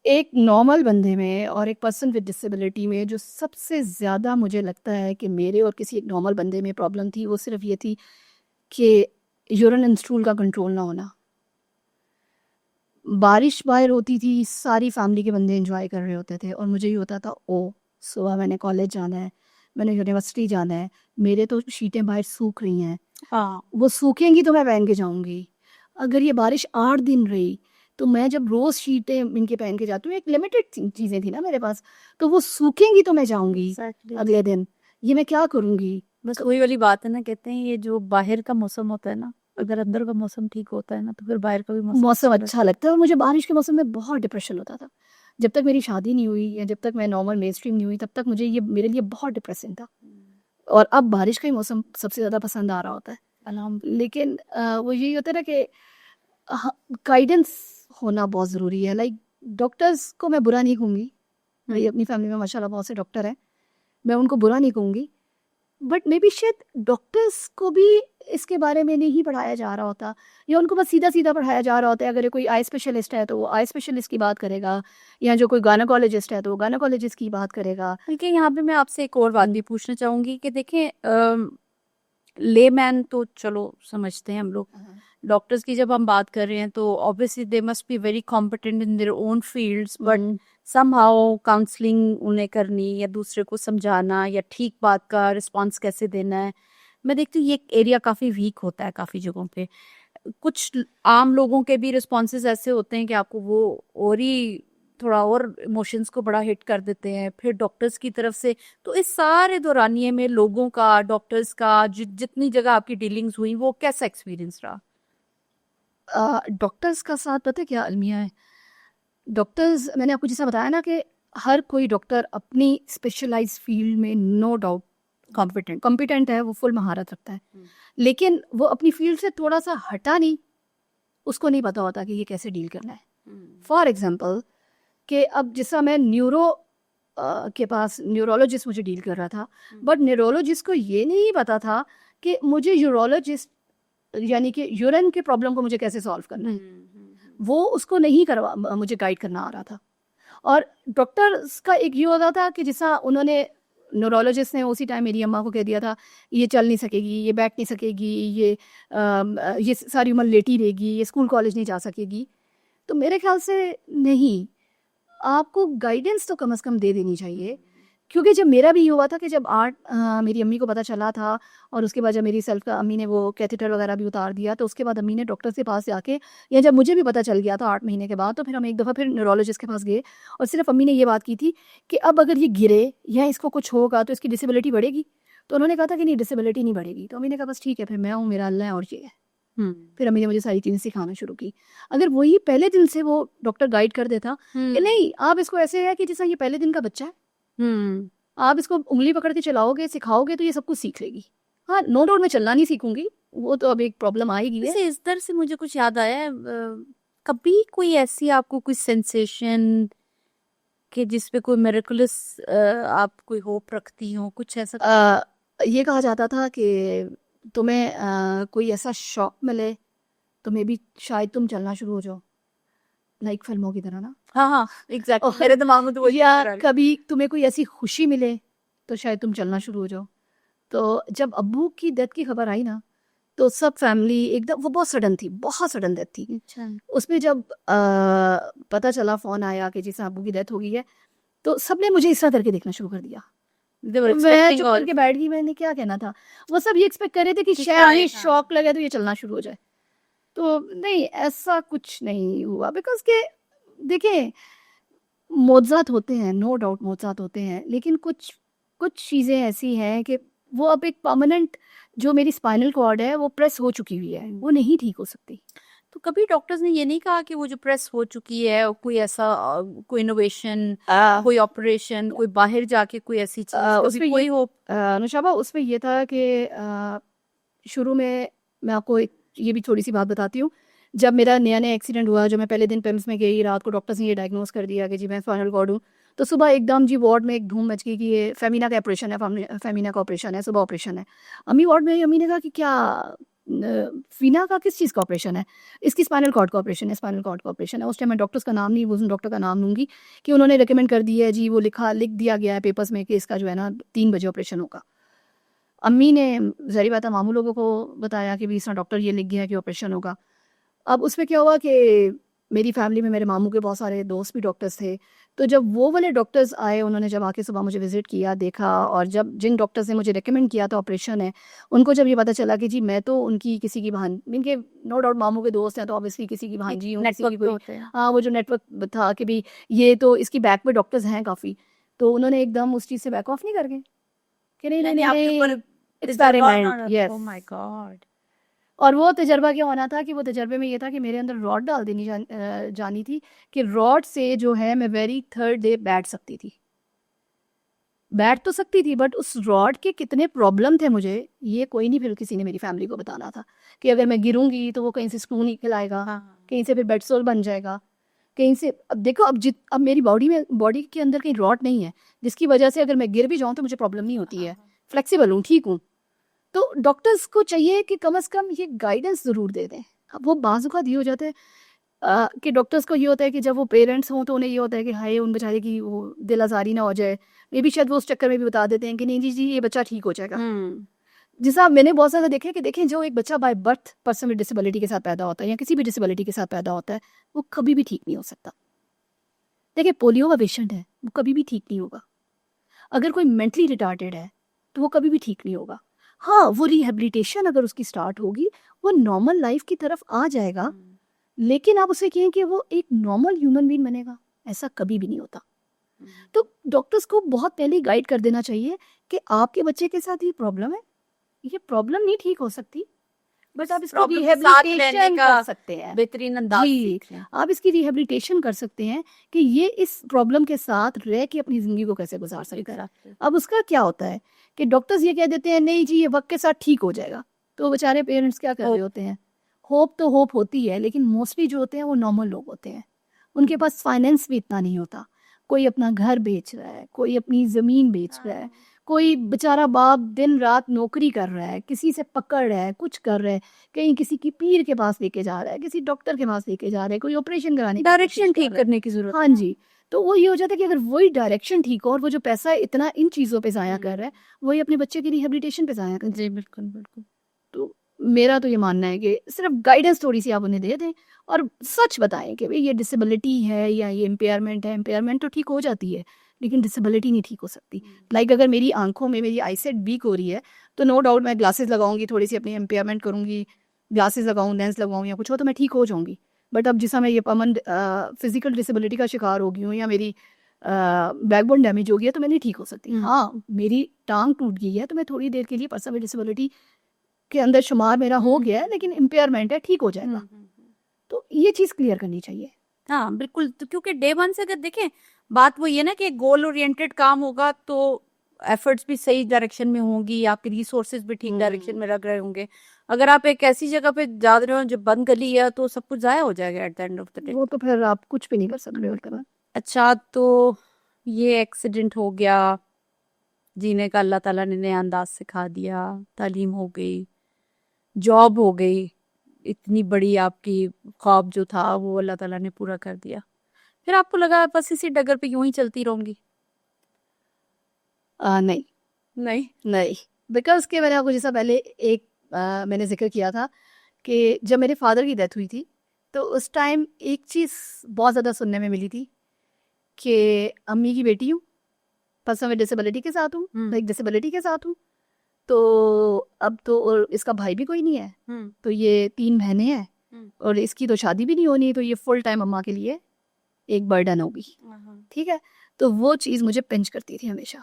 एक नॉर्मल बंदे में और एक पर्सन विद डिसेबिलिटी में, जो सबसे ज़्यादा मुझे लगता है कि मेरे और किसी एक नॉर्मल बंदे में प्रॉब्लम थी, वो सिर्फ ये थी कि यूरिन एंड स्टूल का कंट्रोल ना होना। बारिश बाहर होती थी, सारी फैमिली के बंदे एंजॉय कर रहे होते थे, और मुझे ये होता था ओ सुबह मैंने कॉलेज जाना है, मैंने यूनिवर्सिटी जाना है, मेरे तो शीटें बाहर सूख रही हैं, हाँ, वो सूखेंगी तो मैं पहन के जाऊंगी। अगर ये बारिश 8 दिन रही तो मैं जब रोज़ शीटें इनके पहन के जाती हूँ, एक लिमिटेड चीज़ें थी ना मेरे पास, तो वो सूखेंगी तो मैं जाऊंगी एग्जैक्टली। अगले दिन, ये मैं क्या करूँगी। बस वही वाली बात है ना, कहते हैं ये जो बाहर का मौसम होता है ना, अगर अंदर का मौसम ठीक होता है ना, तो फिर बाहर का भी मौसम मौसम अच्छा लगता अच्छा लगता है, और मुझे बारिश के मौसम में बहुत डिप्रेशन होता था। जब तक मेरी शादी नहीं हुई या जब तक मैं नॉर्मल मेन स्ट्रीम नहीं हुई तब तक मुझे ये मेरे लिए बहुत डिप्रेसिंग था। और अब बारिश का ही मौसम सबसे ज़्यादा पसंद आ रहा होता है। लेकिन वो यही होता है ना कि गाइडेंस होना बहुत ज़रूरी है। लाइक डॉक्टर्स को मैं बुरा नहीं कहूँगी, मेरी अपनी फैमिली में माशाल्लाह बहुत से डॉक्टर हैं, मैं उनको बुरा नहीं कहूँगी, बट मे बी शायद डॉक्टर्स को भी इसके बारे में नहीं पढ़ाया जा रहा होता, या उनको बस सीधा सीधा पढ़ाया जा रहा होता है। अगर कोई आई स्पेशलिस्ट है तो वो आई स्पेशलिस्ट की बात करेगा, या जो कोई गायनेकोलॉजिस्ट है तो वो गायनेकोलॉजिस्ट की बात करेगा। बल्कि यहाँ पे मैं आपसे एक और बात भी पूछना चाहूंगी कि देखें, लेमैन तो चलो समझते हैं हम लोग, डॉक्टर्स की जब हम बात कर रहे हैं तो obviously they must be very competent in their own fields, but somehow counselling उन्हें करनी या दूसरे को समझाना या ठीक बात का रिस्पांस कैसे देना है, मैं देखती हूँ ये एरिया काफ़ी वीक होता है काफ़ी जगहों पे। कुछ आम लोगों के भी रिस्पॉन्सेज ऐसे होते हैं कि आपको वो और ही थोड़ा और इमोशंस को बड़ा हिट कर देते हैं, फिर डॉक्टर्स की तरफ से। तो इस सारे दौरानिए में लोगों का, डॉक्टर्स का, जितनी जगह आपकी डीलिंग्स हुई, वो कैसा एक्सपीरियंस रहा? डॉक्टर्स का साथ पता है क्या अलमिया है, डॉक्टर्स मैंने आपको जैसा बताया ना कि हर कोई डॉक्टर अपनी स्पेशलाइज्ड फील्ड में नो डाउट कॉम्पिटेंट है, वो फुल महारत रखता है, लेकिन वो अपनी फील्ड से थोड़ा सा हटा नहीं, उसको नहीं पता होता कि ये कैसे डील करना है। फॉर एग्जांपल कि अब जैसा मैं के पास न्यूरोलॉजिस्ट मुझे डील कर रहा था, बट न्यूरोलॉजिस्ट को ये नहीं पता था कि मुझे यूरोलॉजिस्ट यानी कि यूरिन के प्रॉब्लम को मुझे कैसे सॉल्व करना है, वो उसको नहीं मुझे गाइड करना आ रहा था। और डॉक्टर्स का एक ये होता था कि जैसा उन्होंने न्यूरोलॉजिस्ट ने उसी टाइम मेरी अम्मा को कह दिया था ये चल नहीं सकेगी, ये बैठ नहीं सकेगी, ये सारी उम्र लेटी रहेगी, ये स्कूल कॉलेज नहीं जा सकेगी। तो मेरे ख्याल से नहीं, आपको गाइडेंस तो कम से कम दे देनी चाहिए। क्योंकि जब मेरा भी ये हुआ था कि जब मेरी अम्मी को पता चला था, और उसके बाद जब मेरी सेल्फ का अम्मी ने वो कैथेटर वगैरह भी उतार दिया, तो उसके बाद अम्मी ने डॉक्टर के पास जाके, या जब मुझे भी पता चल गया था 8 महीने के बाद, तो फिर हम एक दफ़ा फिर न्यूरोलॉजिस्ट के पास गए, और सिर्फ अम्मी ने ये बात की थी कि अब अगर ये गिरे या इसको कुछ होगा तो इसकी डिसेबिलिटी बढ़ेगी। तो उन्होंने कहा था कि नहीं, डिसेबिलिटी नहीं बढ़ेगी। तो अम्मी ने कहा बस ठीक है, फिर मैं हूँ, मेरा अल्लाह है और ये है। फिर अम्मी ने मुझे सारी चीज़ें सिखाना शुरू की। अगर वही पहले दिन से वो डॉक्टर गाइड कर देता कि नहीं, आप इसको ऐसे है कि जैसा ये पहले दिन का बच्चा है, आप इसको उंगली पकड़ के चलाओगे, सिखाओगे तो ये सब कुछ सीख लेगी। हाँ, नो डाउट मैं चलना नहीं सीखूंगी, वो तो अब एक प्रॉब्लम आएगी है। इस तरह से मुझे कुछ याद आया है, कभी कोई ऐसी आपको कोई सेंसेशन कि जिस पे कोई मिरेकुलस आप कोई होप रखती हो, कुछ ऐसा? ये कहा जाता था कि तुम्हें कोई ऐसा शौक मिले तो मे बी शायद तुम चलना शुरू हो जाओ, लाइक फिल्मों की तरह ना। हाँ, एग्जैक्टली मेरे दिमाग में तो वही या चल रहा है। कभी तुम्हें कोई ऐसी खुशी मिले तो शायद तुम चलना शुरू हो जाओ। तो जब अब्बू की डेथ की खबर आई ना, तो सब फैमिली एकदम, वो बहुत सडन थी, बहुत सडन डेथ थी। अच्छा। उसमें जब पता चला, फ़ोन आया कि जिस अब्बू की डेथ हो गई है, तो सबने मुझे इस तरह करके देखना शुरू कर दिया। They were तो मैं expecting चुप all- करके बैठ गई, मैंने क्या कहना था। वो सब ये एक्सपेक्ट कर रहे थे कि कि शायद शायद, ये हाँ। शौक लगे तो ये चलना शुरू हो जाए। तो नहीं, ऐसा कुछ नहीं हुआ, बिकॉज के देखिए, मौज़ात होते हैं, नो डाउट मौज़ात होते हैं, लेकिन कुछ कुछ चीज़ें ऐसी हैं कि वो अब एक परमानेंट, जो मेरी स्पाइनल कॉर्ड है वो प्रेस हो चुकी हुई है, वो नहीं ठीक हो सकती। तो कभी डॉक्टर्स ने ये नहीं कहा कि वो जो प्रेस हो चुकी है, और कोई ऐसा कोई इनोवेशन, कोई ऑपरेशन, कोई बाहर जाके कोई ऐसी चीज, उसमें कभी कोई हो? नुशाबा, उसमें ये था कि शुरू में, मैं आपको एक ये भी थोड़ी सी बात बताती हूँ। जब मेरा नया नया एक्सीडेंट हुआ, जो मैं पहले दिन पेम्स में गई, रात को डॉक्टर्स ने ये डायग्नोस कर दिया कि जी मैं स्पाइनल कॉर्ड हूँ, तो सुबह एकदम जी वार्ड में एक धूम मच गई कि ये फेमिना का ऑपरेशन है, फेमिना का ऑपरेशन है, सुबह ऑपरेशन है। अम्मी वार्ड में, अम्मी ने कहा कि क्या फीना का किस चीज़ का ऑपरेशन है? इसकी स्पाइनल कॉर्ड का ऑपरेशन है, स्पाइनल कॉर्ड का ऑपरेशन है। उस टाइम मैं डॉक्टर्स का नाम नहीं, उस डॉक्टर का नाम लूँगी कि उन्होंने रिकमेंड कर दी है जी, वो लिख दिया गया है पेपर्स में कि इसका जो है ना 3 बजे ऑपरेशन होगा। अम्मी ने ज़ाहिर बात है मामू लोगों को बताया कि भी इस तरह डॉक्टर ये लिख गया है कि ऑपरेशन होगा। अब उसमें क्या हुआ कि मेरी फैमिली में मेरे मामू के बहुत सारे दोस्त भी डॉक्टर्स थे, तो जब वो वाले डॉक्टर्स आए, उन्होंने जब आके सुबह मुझे विज़िट किया, देखा, और जब जिन डॉक्टर्स ने मुझे रिकमेंड किया था ऑपरेशन है, उनको जब ये पता चला कि जी मैं तो उनकी किसी की इनके नो डाउट मामू के दोस्त हैं, तो ऑब्वियसली किसी की भांजी हूँ, किसी की नेटवर्क कोई, होते हैं। हाँ, वो जो नेटवर्क था कि भी ये तो इसकी बैक पे डॉक्टर्स हैं काफ़ी, तो उन्होंने एकदम उस चीज़ से बैक ऑफ नहीं कर गए कि नहीं नहीं यानी आपके नहीं, ऊपर experiment, Oh yes. my God. और वो तजर्बा क्या होना था कि वो तजर्बे में ये था कि मेरे अंदर रॉड डाल देनी जानी थी कि रॉड से जो है मैं वेरी थर्ड डे बैठ सकती थी, बैठ तो सकती थी, बट उस रॉड के कितने प्रॉब्लम थे मुझे ये कोई नहीं फिर किसी ने मेरी फैमिली को बताना था कि अगर मैं गिरूंगी तो वो कहीं से स्क्रू निकल आएगा, हाँ कहीं से फिर बेड सोल बन जाएगा, कहीं से अब देखो अब मेरी बॉडी के अंदर कहीं रॉड नहीं है जिसकी वजह से अगर मैं गिर भी जाऊँ तो मुझे प्रॉब्लम नहीं होती है, फ्लेक्सिबल हूँ, ठीक हूँ। तो डॉक्टर्स को चाहिए कि कम से कम ये गाइडेंस ज़रूर दे दें। अब वो बाज़ ये हो जाते हैं कि डॉक्टर्स को ये होता है कि जब वो पेरेंट्स हों तो उन्हें ये होता है कि हाय उन बेचारे की वो दिल आज़ारी ना हो जाए, मे बी शायद वो उस चक्कर में भी बता देते हैं कि नहीं जी ये बच्चा ठीक हो जाएगा। जैसा मैंने बहुत ज़्यादा देखा है कि देखें जो एक बच्चा by birth person with disability के साथ पैदा होता है या किसी भी डिसेबिलिटी के साथ पैदा होता है वो कभी भी ठीक नहीं हो सकता। देखिए पोलियो का पेशेंट है वो कभी भी ठीक नहीं होगा, अगर कोई मेंटली रिटार्टेड है तो वो कभी भी ठीक नहीं होगा। हाँ वो रिहेबिलिटेशन अगर उसकी स्टार्ट होगी वो नॉर्मल लाइफ की तरफ आ जाएगा, लेकिन आप उसे कहें कि वो एक नॉर्मल ह्यूमन बीइंग बनेगा, ऐसा कभी भी नहीं होता। तो डॉक्टर्स को बहुत पहले गाइड कर देना चाहिए कि आपके बच्चे के साथ ये प्रॉब्लम है, ये प्रॉब्लम नहीं ठीक हो सकती, बट आप इसको प्रॉब्लम के साथ रहने रिहेबिलिटेशन का कर सकते हैं। बेहतरीन अंदाज जी सीख लें। आप इसकी रिहेबिलिटेशन कर सकते हैं कि ये इस प्रॉब्लम के साथ रह के अपनी ज़िंदगी को कैसे गुजार सकता है। Exactly. अब उसका क्या होता है कि डॉक्टर्स ये कह देते हैं नहीं जी ये वक्त के साथ ठीक हो जाएगा, तो बेचारे पेरेंट्स क्या कर रहे Hope. होते हैं, होप तो होप होती है, लेकिन मोस्टली जो होते हैं वो नॉर्मल लोग होते हैं, उनके पास फाइनेंस भी इतना नहीं होता, कोई अपना घर बेच रहा है, कोई अपनी ज़मीन बेच रहा है, कोई बेचारा बाप दिन रात नौकरी कर रहा है, किसी से पकड़ रहा है, कुछ कर रहा है, कहीं किसी की पीर के पास लेके जा रहा है, किसी डॉक्टर के पास लेके जा रहा है, कोई ऑपरेशन कराने की कोशिश डायरेक्शन कर ठीक रहा है। करने की जरूरत हाँ जी, तो वो ये हो जाता है कि अगर वही डायरेक्शन ठीक हो और वो जो पैसा इतना इन चीज़ों पे ज़ाया कर रहा है वही अपने बच्चे की रिहेबिलिटेशन पे ज़ाया कर। जी बिल्कुल बिल्कुल। तो मेरा तो ये मानना है कि सिर्फ गाइडेंस थोड़ी सी आप उन्हें दे दें और सच बताएं कि भाई ये डिसेबिलिटी है या ये इम्पेयरमेंट है, इम्पेयरमेंट तो ठीक हो जाती है लेकिन डिसेबिलिटी नहीं ठीक हो सकती। लाइक अगर मेरी आंखों में मेरी आईसेट वीक हो रही है तो नो डाउट मैं ग्लासेस लगाऊंगी, थोड़ी सी अपनी इम्पेयरमेंट करूंगी, ग्लासेस लगाऊं, लेंस लगाऊं या कुछ हो तो मैं ठीक हो जाऊंगी। बट अब जिस मैं ये परमानेंट फिजिकल डिसेबिलिटी का शिकार हो गई हूँ या मेरी बैकबोन डैमेज हो गया तो मैं नहीं ठीक हो सकती। हाँ मेरी टांग टूट गई है तो मैं थोड़ी देर के लिए पर्सन विद डिसेबिलिटी के अंदर शुमार मेरा हो गया है लेकिन इम्पेयरमेंट है, ठीक हो जाएगा। तो ये चीज़ क्लियर करनी चाहिए। हाँ बिल्कुल, तो क्योंकि डे वन से अगर देखें बात वो ये ना कि गोल ओरिएंटेड काम होगा तो एफर्ट्स भी सही डायरेक्शन में होंगी, आपके रिसोर्सेज भी ठीक डायरेक्शन में लग रहे होंगे। अगर आप एक ऐसी जगह पे जा रहे हो जो बंद गली है तो सब कुछ जाया हो जाएगा at the end of the day. वो तो फिर आप कुछ भी नहीं कर सकते उसके बाद। अच्छा, तो ये एक्सीडेंट हो गया, जीने का अल्लाह ताला ने नया अंदाज सिखा दिया, तालीम हो गई, जॉब हो गई, इतनी बड़ी आपकी ख्वाब जो था वो अल्लाह ताला ने पूरा कर दिया, फिर आपको लगा बस इसी डगर पे यूं ही चलती रहूंगी? नहीं नहीं। नहीं, बिकॉज के मैंने आपको जैसा पहले एक मैंने जिक्र किया था कि जब मेरे फादर की डेथ हुई थी तो उस टाइम एक चीज़ बहुत ज़्यादा सुनने में मिली थी कि अम्मी की बेटी हूँ, पर्सन विद डिसेबिलिटी के साथ हूँ, एक डिसेबिलिटी के साथ हूँ, तो अब तो और इसका भाई भी कोई नहीं है, तो ये 3 बहनें हैं और इसकी तो शादी भी नहीं होनी, तो ये फुल टाइम अम्मा के लिए एक बर्डन होगी। ठीक है, तो वो चीज़ मुझे पिंच करती थी हमेशा।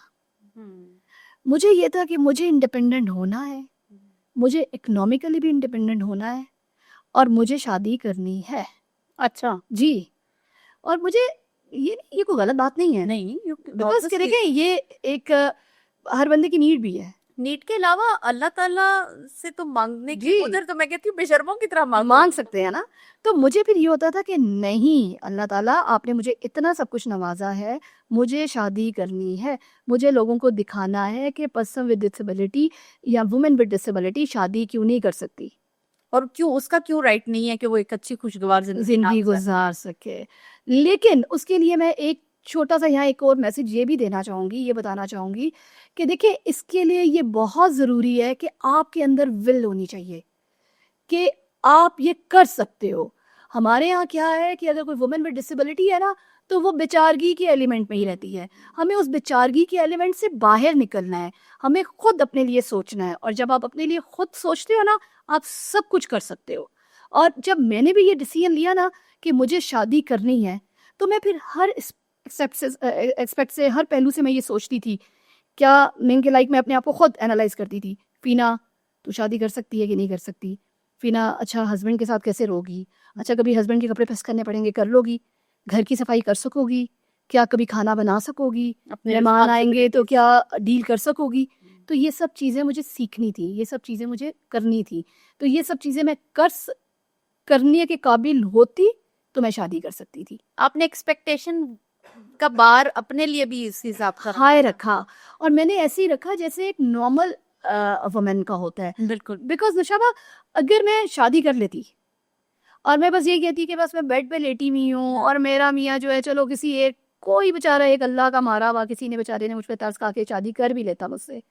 मुझे ये था कि मुझे इंडिपेंडेंट होना है, मुझे इकोनॉमिकली भी इंडिपेंडेंट होना है और मुझे शादी करनी है। अच्छा जी, और मुझे ये कोई गलत बात नहीं है, नहीं, बिकॉज के देखें ये एक हर बंदे की नीड भी है। नीट के अलावा अल्लाह ताला से तो मांगने की जी। उधर तो मैं कहती हूँ बेशर्मों की तरह मांग सकते हैं ना, तो मुझे फिर ये होता था कि नहीं अल्लाह ताला आपने मुझे इतना सब कुछ नवाजा है, मुझे शादी करनी है, मुझे लोगों को दिखाना है कि पर्सन विद डिसेबिलिटी या वुमेन विद डिसेबिलिटी शादी क्यों नहीं कर सकती और क्यों उसका क्यों राइट नहीं है कि वो एक अच्छी खुशगवार जिंदगी जिंदगी गुजार सके। लेकिन उसके लिए मैं एक छोटा सा यहाँ एक और मैसेज ये भी देना चाहूँगी, ये बताना चाहूँगी कि देखिए इसके लिए ये बहुत ज़रूरी है कि आपके अंदर विल होनी चाहिए कि आप ये कर सकते हो। हमारे यहाँ क्या है कि अगर कोई वुमेन विद डिसेबिलिटी है ना तो वो बेचारगी के एलिमेंट में ही रहती है, हमें उस बेचारगी के एलिमेंट से बाहर निकलना है, हमें खुद अपने लिए सोचना है, और जब आप अपने लिए खुद सोचते हो ना आप सब कुछ कर सकते हो। और जब मैंने भी ये डिसीजन लिया ना कि मुझे शादी करनी है तो मैं फिर हर एक्सपेक्ट से हर पहलू से मैं ये सोचती थी, क्या मैं के लाइक मैं अपने आप को खुद एनालाइज करती थी, फीना तू शादी कर सकती है कि नहीं कर सकती, फिना अच्छा हस्बैंड के साथ कैसे रहोगी, अच्छा कभी हस्बैंड के कपड़े प्रेस करने पड़ेंगे कर लोगी, घर की सफाई कर सकोगी, क्या कभी खाना बना सकोगी, अपने मेहमान आएंगे तो responsibilities। क्या डील कर सकोगी। तो ये सब चीज़ें मुझे सीखनी थी, ये सब चीज़ें मुझे करनी थी। तो ये सब चीज़ें मैं करने के काबिल होती तो मैं शादी कर सकती थी। आपने एक्सपेक्टेशन का बार अपने लिए भी इस हिसाब का हाय रखा, और मैंने ऐसे ही रखा जैसे एक नॉर्मल वुमन का होता है। बिल्कुल। बिकॉज नुशाबा, अगर मैं शादी कर लेती और मैं बस ये कहती कि बस मैं बेड पे लेटी हुई हूँ और मेरा मियाँ जो है चलो किसी एक कोई बेचारा एक अल्लाह का मारा हुआ किसी ने बेचारे ने मुझ पे तरस खा के शादी कर भी लेता मुझसे,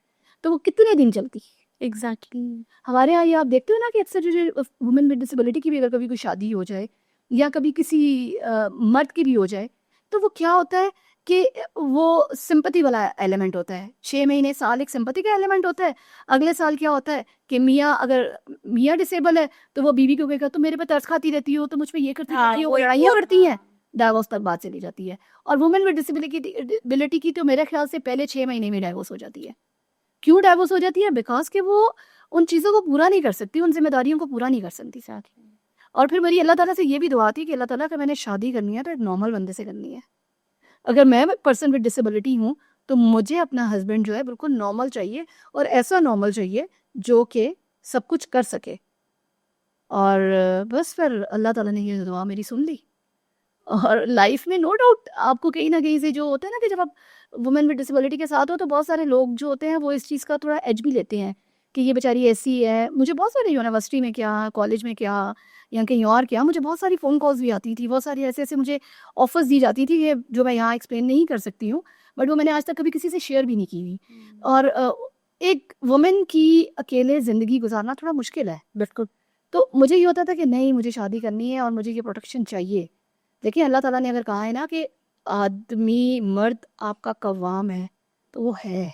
तो वो कितने दिन चलती। एग्जैक्टली। हमारे यहाँ ये आप देखते हो ना कि अक्सर जो वुमेन विद डिसेबिलिटी की भी अगर कभी कोई शादी हो जाए या कभी किसी मर्द की भी हो जाए, तो वो क्या होता है कि वो सिंपैथी वाला एलिमेंट होता है। 6 महीने साल एक सिंपैथी का एलिमेंट होता है। अगले साल क्या होता है कि मियाँ डिसेबल है तो वो बीवी को कहेगा तो मेरे पे तरस खाती रहती हो, तो मुझ पे ये करती हाँ, रहती हो, वही लड़ाइयाँ तो। करती हैं, डाइवोर्स तक बात चली जाती है। और वुमेन विद डिसेबिलिटी की तो मेरे ख्याल से पहले 6 महीने में डाइवोर्स हो जाती है। क्यों डाइवोर्स हो जाती है? बिकॉज कि वो उन चीज़ों को पूरा नहीं कर सकती, उन जिम्मेदारियों को पूरा नहीं कर सकती साथ। और फिर मेरी अल्लाह ताला से ये भी दुआ थी कि अल्लाह ताला, अगर मैंने शादी करनी है तो एक नॉर्मल बंदे से करनी है। अगर मैं पर्सन विद डिसेबिलिटी हूँ तो मुझे अपना हस्बैंड जो है बिल्कुल नॉर्मल चाहिए, और ऐसा नॉर्मल चाहिए जो कि सब कुछ कर सके। और बस फिर अल्लाह ताला ने ये दुआ मेरी सुन ली। और लाइफ में नो डाउट आपको कहीं ना कहीं से जो होता है ना कि जब आप वुमेन विद डिसेबिलिटी के साथ हो तो बहुत सारे लोग जो होते हैं वो इस चीज़ का थोड़ा एज भी लेते हैं कि ये बेचारी ऐसी है। मुझे बहुत सारे यूनिवर्सिटी में क्या, कॉलेज में क्या, या कहीं और क्या, मुझे बहुत सारी फ़ोन कॉल्स भी आती थी, बहुत सारी ऐसे ऐसे मुझे ऑफर्स दी जाती थी कि जो मैं यहाँ एक्सप्लेन नहीं कर सकती हूँ, बट वो मैंने आज तक कभी किसी से शेयर भी नहीं की हुई। और एक वुमेन की अकेले ज़िंदगी गुजारना थोड़ा मुश्किल है। बिल्कुल। तो मुझे ये होता था कि नहीं, मुझे शादी करनी है और मुझे ये प्रोटेक्शन चाहिए। देखिए अल्लाह ताला ने अगर कहा है ना कि आदमी मर्द आपका कव्वाम है, तो वो है।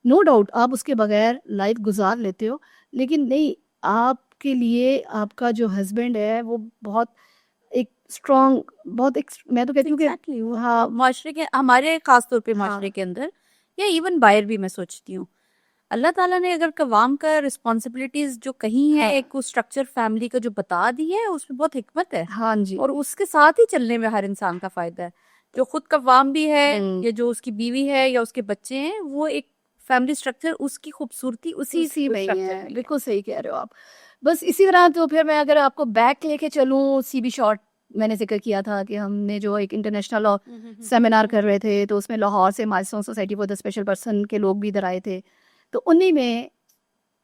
नो डाउट आप उसके बगैर लाइफ गुजार लेते हो, लेकिन नहीं, आपके लिए आपका जो हस्बैंड है वो बहुत एक स्ट्रॉन्ग, बहुत एक, मैं तो कहती हूँ कि एग्जैक्टली वो हाँ माशरे के, हमारे खास तौर पे हाँ माशरे के अंदर या इवन बाहर भी मैं सोचती हूँ, अल्लाह ताला ने अगर कवाम का रिस्पॉन्सिबिलिटीज जो कही है, हाँ एक स्ट्रक्चर फैमिली का जो बता दी है, उसमें बहुत हिकमत है हाँ जी। और उसके साथ ही चलने में हर इंसान का फायदा है। जो खुद कवाम भी है हम्म, या जो उसकी बीवी है या उसके बच्चे हैं, वो एक फैमिली स्ट्रक्चर, उसकी खूबसूरती उसी उसी में ही स्ट्रक्चर है, में ही है। बिल्कुल सही कह रहे हो आप। बस इसी तरह तो फिर मैं अगर आपको बैक लेके चलूँ, सीबी शॉर्ट मैंने जिक्र किया था कि हमने जो एक इंटरनेशनल लॉ सेमिनार कर रहे थे, तो उसमें लाहौर से milestone society for the special person के लोग भी इधर आए थे, तो उन्हीं में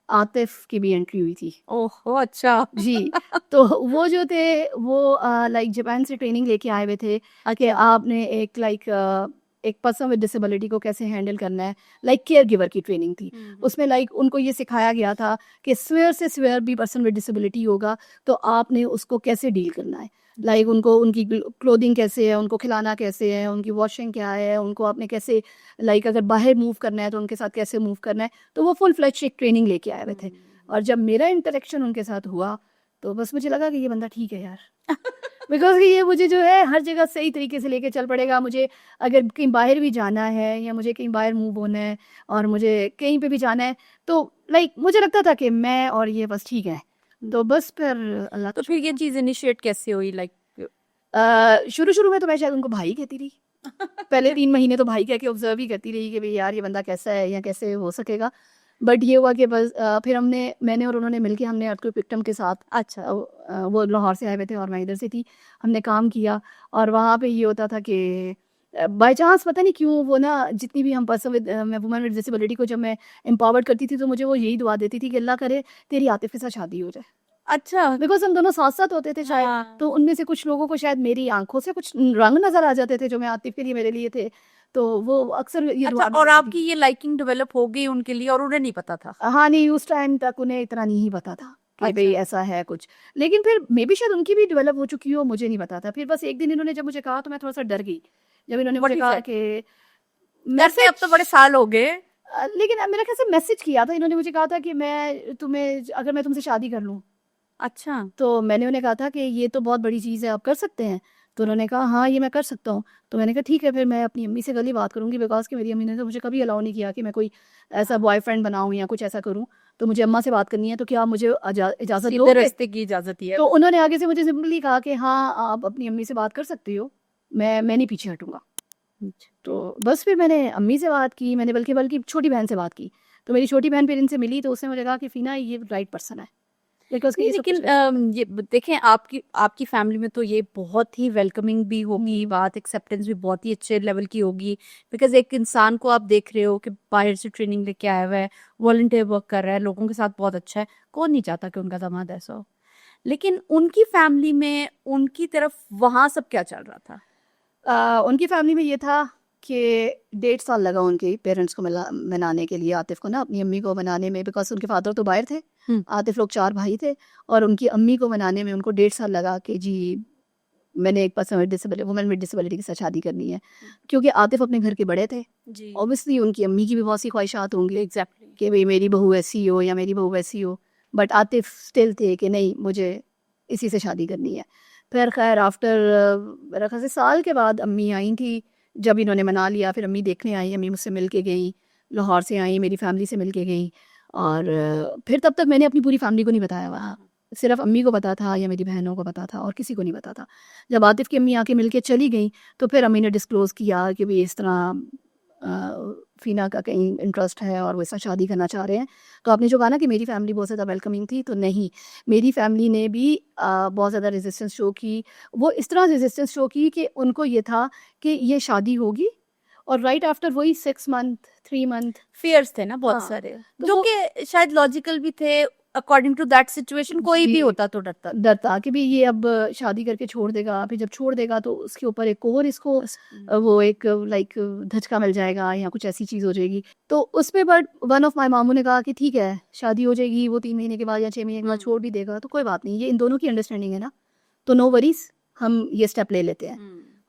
आतिफ की भी एंट्री हुई थी। ओहो, अच्छा। जी, तो वो जो थे वो लाइक जापान से ट्रेनिंग लेके आए हुए थे कि अच्छा। आपने एक एक पर्सन विद डिसेबिलिटी को कैसे हैंडल करना है, लाइक केयर गिवर की ट्रेनिंग थी। उसमें लाइक उनको ये सिखाया गया था कि स्वेयर से स्वेयर भी पर्सन विद डिसेबिलिटी होगा तो आपने उसको कैसे डील करना है। लाइक उनको उनकी क्लोथिंग कैसे है, उनको खिलाना कैसे है, उनकी वॉशिंग क्या है, उनको आपने कैसे लाइक अगर बाहर मूव करना है तो उनके साथ कैसे मूव करना है। तो वो फुल फ्लेज एक ट्रेनिंग लेके आए हुए थे। और जब मेरा इंटरेक्शन उनके साथ हुआ तो बस मुझे लगा कि ये बंदा ठीक है यार। बिकॉज ये मुझे जो है हर जगह सही तरीके से लेके चल पड़ेगा। मुझे अगर कहीं बाहर भी जाना है या मुझे कहीं बाहर मूव होना है और मुझे कहीं पे भी जाना है तो लाइक मुझे लगता था कि मैं और ये बस ठीक है। तो बस फिर अल्लाह तो फिर ये चीज इनिशिएट कैसे हुई, लाइक? शुरू शुरू में तो मैं शायद उनको भाई कहती रही। पहले 3 महीने तो भाई कह के ऑब्जर्व ही करती रही कि भाई यार ये बंदा कैसा है या कैसे हो सकेगा। बट ये हुआ कि बस फिर मैंने और उन्होंने मिलके हमने अर्थक्वेक विक्टिम के साथ अच्छा। वो लाहौर से आए हुए थे और मैं इधर से थी, हमने काम किया। और वहाँ पे ये होता था कि बाय चांस पता नहीं क्यों वो ना जितनी भी हम पर्सन विद मैं वुमेन विद डिसेबिलिटी को जब मैं एम्पावर्ड करती थी तो मुझे वो यही दुआ देती थी कि अल्लाह करे तेरी आतिफ के साथ शादी हो जाए। अच्छा। बिकॉज हम दोनों साथ साथ होते थे शायद, हाँ। तो उनमें से कुछ लोगों को शायद मेरी आंखों से कुछ रंग नजर आ जाते थे जो मैं आतिफ के लिए मेरे लिए थे, तो वो अक्सर ये अच्छा, दुआ भी और करती आपकी थी। ये लाइकिंग डेवलप हो गई उनके लिए और उन्हें नहीं पता था? हाँ नहीं, उस टाइम तक उन्हें इतना नहीं पता था कि भाई अच्छा। ऐसा है कुछ। लेकिन फिर मे बी शायद उनकी भी डेवलप हो चुकी हो, मुझे नहीं पता था। फिर बस एक दिन इन्होंने जब मुझे कहा तो मैं थोड़ा सा डर गई जब इन्होंने व्हाट मुझे ही कहा सेड? कि डरते अब तो मैसेज। बड़े साल हो गए। लेकिन मेरा ख्याल से मैसेज किया था इन्होंने, मुझे कहा था कि मैं तुम्हें अगर मैं तुमसे शादी कर लूँ। अच्छा। तो मैंने उन्हें कहा था कि ये तो बहुत बड़ी चीज़ है, आप कर सकते हैं? तो उन्होंने कहा हाँ ये मैं कर सकता हूँ। तो मैंने कहा ठीक है, फिर मैं अपनी अम्मी से कल ही बात करूँगी, बिकॉज़ कि मेरी अम्मी ने तो मुझे कभी अलाउ नहीं किया कि मैं कोई ऐसा बॉयफ्रेंड बनाऊँ या कुछ ऐसा करूँ। तो मुझे अम्मा से बात करनी है, तो क्या आप मुझे इजाज़त सीधे दोगे? रास्ते की इजाजत ही है। तो उन्होंने आगे से मुझे सिंपली कहा कि हाँ, आप अपनी अम्मी से बात कर सकती हो, मैं नहीं पीछे हटूँगा। अच्छा। तो बस फिर मैंने अम्मी से बात की, मैंने बल्कि बल्कि छोटी बहन से बात की। तो मेरी छोटी बहन फिर इनसे मिली, तो उसने मुझे कहा कि फ़ीना ये राइट पर्सन है, बिकॉज़ कि नहीं, ये सब लेकिन कुछ कर सकता है। ये देखें, आपकी आपकी फैमिली में तो ये बहुत ही वेलकमिंग भी होगी बात, एक्सेप्टेंस भी बहुत ही अच्छे लेवल की होगी, बिकॉज एक इंसान को आप देख रहे हो कि बाहर से ट्रेनिंग लेके आया हुआ है, वॉलंटियर वर्क कर रहा है, लोगों के साथ बहुत अच्छा है, कौन नहीं चाहता कि उनका दामाद ऐसा हो। लेकिन उनकी फैमिली में उनकी तरफ वहाँ सब क्या चल रहा था? उनकी फैमिली में ये था कि 1.5 साल लगा उनके पेरेंट्स को मनाने के लिए, आतिफ को ना, अपनी अम्मी को मनाने में, बिकॉज उनके फादर तो बाहर थे। हम्म। आतिफ लोग 4 भाई थे, और उनकी अम्मी को मनाने में उनको 1.5 साल लगा कि जी मैंने एक person with disability, women with disability के साथ शादी करनी है, क्योंकि आतिफ अपने घर के बड़े थे। जी, ऑब्वियसली उनकी अम्मी की भी बहुत सी ख्वाहिशात होंगी एग्जैक्टली। कि भाई मेरी बहू ऐसी हो या मेरी बहू वैसी हो, बट आतिफ स्टिल थे कि नहीं, मुझे इसी से शादी करनी है। फिर खैर आफ्टर मेरा ख्याल से साल के बाद अम्मी आई थी, जब इन्होंने मना लिया, फिर अम्मी देखने आई, अम्मी मुझसे मिल के गई, लाहौर से आई, मेरी फैमिली से मिल के गई। और फिर तब तक मैंने अपनी पूरी फैमिली को नहीं बताया वहाँ, सिर्फ अम्मी को पता था या मेरी बहनों को पता था, और किसी को नहीं पता था। जब आतिफ की अम्मी आके मिल के चली गई, तो फिर अम्मी ने डिस्क्लोज़ किया कि भाई इस तरह फ़ीना का कहीं इंटरेस्ट है और वो इससे शादी करना चाह रहे हैं। तो आपने जो कहा ना कि मेरी फैमिली बहुत ज़्यादा वेलकमिंग थी, तो नहीं, मेरी फैमिली ने भी बहुत ज़्यादा रेजिस्टेंस शो की। वो इस तरह रेजिस्टेंस शो की कि उनको ये था कि ये शादी होगी, और राइट आफ्टर वही 6 मंथ 3 मंथ। फियर्स थे ना बहुत हाँ, सारे, तो जो वो कि शायद लॉजिकल भी थे। अकॉर्डिंग टू दैट सिचुएशन कोई भी जी, होता तो डरता था। डरता कि भी ये अब शादी करके छोड़ देगा, फिर जब छोड़ देगा तो उसके ऊपर एक और इसको वो एक लाइक धचका मिल जाएगा या कुछ ऐसी चीज़ हो जाएगी। तो उस पे बट वन ऑफ माय मामू ने कहा कि ठीक है, शादी हो जाएगी, वो 3 महीने के बाद या 6 महीने के बाद छोड़ भी देगा तो कोई बात नहीं, ये इन दोनों की अंडरस्टैंडिंग है ना, तो नो वरीज, हम ये स्टेप ले लेते हैं।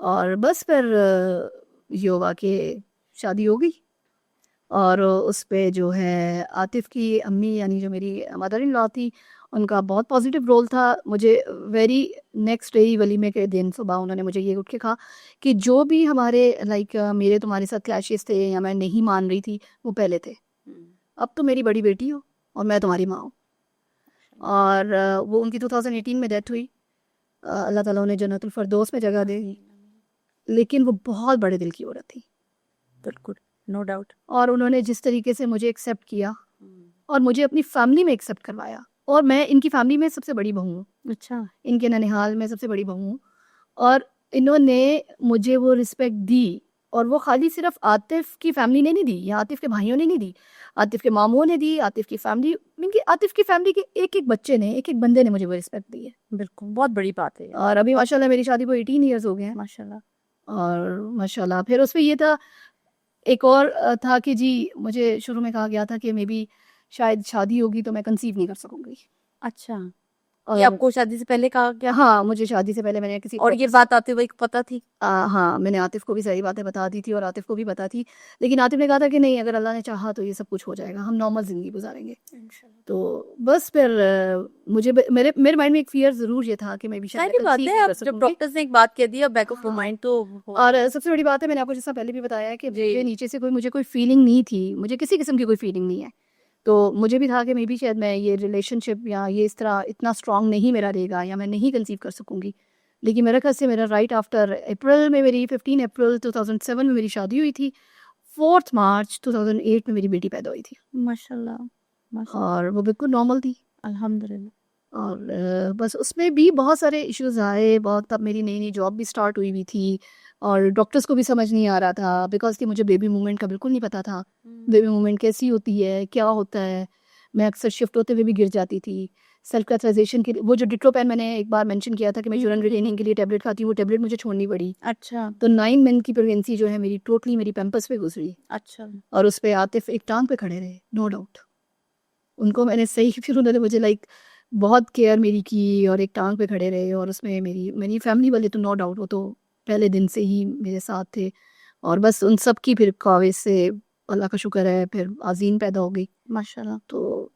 और बस फिर ये हुआ कि शादी हो गई। और उस पे जो है आतिफ की अम्मी, यानी जो मेरी मदर इन लॉ थी, उनका बहुत पॉजिटिव रोल था। मुझे वेरी नेक्स्ट डे वलीमे के दिन सुबह उन्होंने मुझे ये उठ के कहा कि जो भी हमारे लाइक मेरे तुम्हारे साथ क्लैशेस थे या मैं नहीं मान रही थी, वो पहले थे, अब तो मेरी बड़ी बेटी हो और मैं तुम्हारी माँ हूँ। और वो उनकी 2018 में डेथ हुई। अल्लाह ताला उन्हें जन्नतुल फरदौस में जगह दे। लेकिन वो बहुत बड़े दिल की औरत थी, बिल्कुल, नो डाउट। और उन्होंने जिस तरीके से मुझे एक्सेप्ट किया और मुझे अपनी फैमिली में एक्सेप्ट करवाया, और मैं इनकी फैमिली में सबसे बड़ी बहू हूँ, अच्छा। इनके ननिहाल में सबसे बड़ी बहू हूँ, और इन्होंने मुझे वो रिस्पेक्ट दी। और वो खाली सिर्फ आतिफ की फैमिली ने नहीं दी या आतिफ के भाइयों ने नहीं दी, आतिफ के मामू ने दी, आतिफ की फैमिली, मीन कि आतिफ की फैमिली के एक एक बच्चे ने, एक एक बंदे ने मुझे वो रिस्पेक्ट दी है। बिल्कुल, बहुत बड़ी बात है ये। और अभी माशाल्लाह मेरी शादी को 18 ईयर्स हो गए हैं। माशाल्लाह। और माशाल्लाह फिर उसमें ये था, एक और था कि जी मुझे शुरू में कहा गया था कि मे बी शायद शादी होगी तो मैं कंसीव नहीं कर सकूंगी। अच्छा, ये और आपको शादी से पहले कहा क्या? हाँ, मुझे शादी से पहले मैंने किसी और ये बात आते हुए पता थी? हाँ, मैंने आतिफ को भी सारी बातें बता दी थी और आतिफ को भी पता थी, लेकिन आतिफ ने कहा था कि नहीं, अगर अल्लाह ने चाहा तो ये सब कुछ हो जाएगा, हम नॉर्मल ज़िंदगी गुजारेंगे। तो बस फिर मुझे मेरे मेरे माइंड में एक फियर ज़रूर ये था कि मैं भी शायद सारी बात कंसीव है, नहीं अब कर जब सकूंगी। डॉक्टर्स ने एक बात कह दी, अब बैक ऑफ हाँ। माइंड तो और सबसे बड़ी बात है, मैंने आपको जैसा पहले भी बताया है कि जी। मुझे नीचे से मुझे कोई फीलिंग नहीं थी, मुझे किसी किस्म की कोई फीलिंग नहीं है। तो मुझे भी था कि मे बी शायद मैं ये रिलेशनशिप या ये इस तरह इतना स्ट्रांग नहीं मेरा रहेगा, या मैं नहीं कंसीव कर सकूंगी। लेकिन मेरे ख्याल से मेरा राइट आफ्टर अप्रैल में, मेरी 15 अप्रैल 2007 में मेरी शादी हुई थी, 4 मार्च 2008 में मेरी बेटी पैदा हुई थी, माशाल्लाह, माशाल्लाह, और वो बिल्कुल नॉर्मल थी। अल्हम्दुलिल्लाह। और बस उसमें भी बहुत सारे इश्यूज आए, बहुत, तब मेरी नई नई जॉब भी स्टार्ट हुई हुई थी, और डॉक्टर्स को भी समझ नहीं आ रहा था, बिकॉज कि मुझे बेबी मूवमेंट का बिल्कुल नहीं पता था, बेबी मूवमेंट कैसी होती है, क्या होता है। मैं अक्सर शिफ्ट होते हुए भी गिर जाती थी। सेल्फ कैथराइजेशन के लिए वो जो डिट्रोपेन मैंने एक बार मेंशन किया था कि मैं यूरिन रिटेनिंग के लिए टैबलेट खाती हूँ, वो टैबलेट मुझे छोड़नी पड़ी। अच्छा, तो 9 मंथ की प्रेगनेंसी जो है मेरी, टोटली मेरी पैम्पर्स पे गुजरी, अच्छा। और उस पे आतिफ एक टांग पे खड़े रहे, नो डाउट। उनको मैंने सही फिर उन्होंने मुझे लाइक बहुत केयर मेरी की, और एक टांग पे खड़े रहे, और उसमें मेरी मेरी फैमिली वाले तो नो डाउट वो तो पहले दिन से ही मेरे साथ थे। और बस उन सब की फिर ख्वाहिश से, अल्लाह का शुक्र है, फिर आज़ीन पैदा हो गई, माशाल्लाह। तो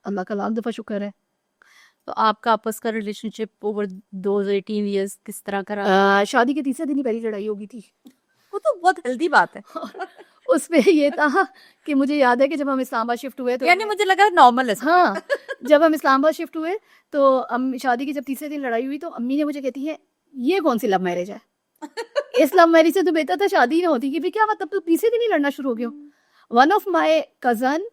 अल्लाह का लाख दफ़ा शुक्र है। तो आपका आपस का रिलेशनशिप ओवर 2 18 इयर्स किस तरह का रहा? शादी के तीसरे दिन ही पहली लड़ाई हो गई थी। वो तो बहुत हेल्दी बात है। उसमें ये था कि मुझे याद है कि जब हम इस्लामाबाद शिफ्ट हुए तो यानी मुझे लगा नॉर्मल है। हाँ, जब हम इस्लामाबाद शिफ्ट हुए तो शादी की जब तीसरे दिन लड़ाई हुई तो अम्मी ने मुझे कहती है, ये कौन सी लव मैरिज है? इस लव मैरिज से तो बेहतर था शादी ही ना होती। कि फिर क्या मतलब, तो तीसरे दिन ही लड़ना शुरू हो गए हो। वन ऑफ माय कज़न,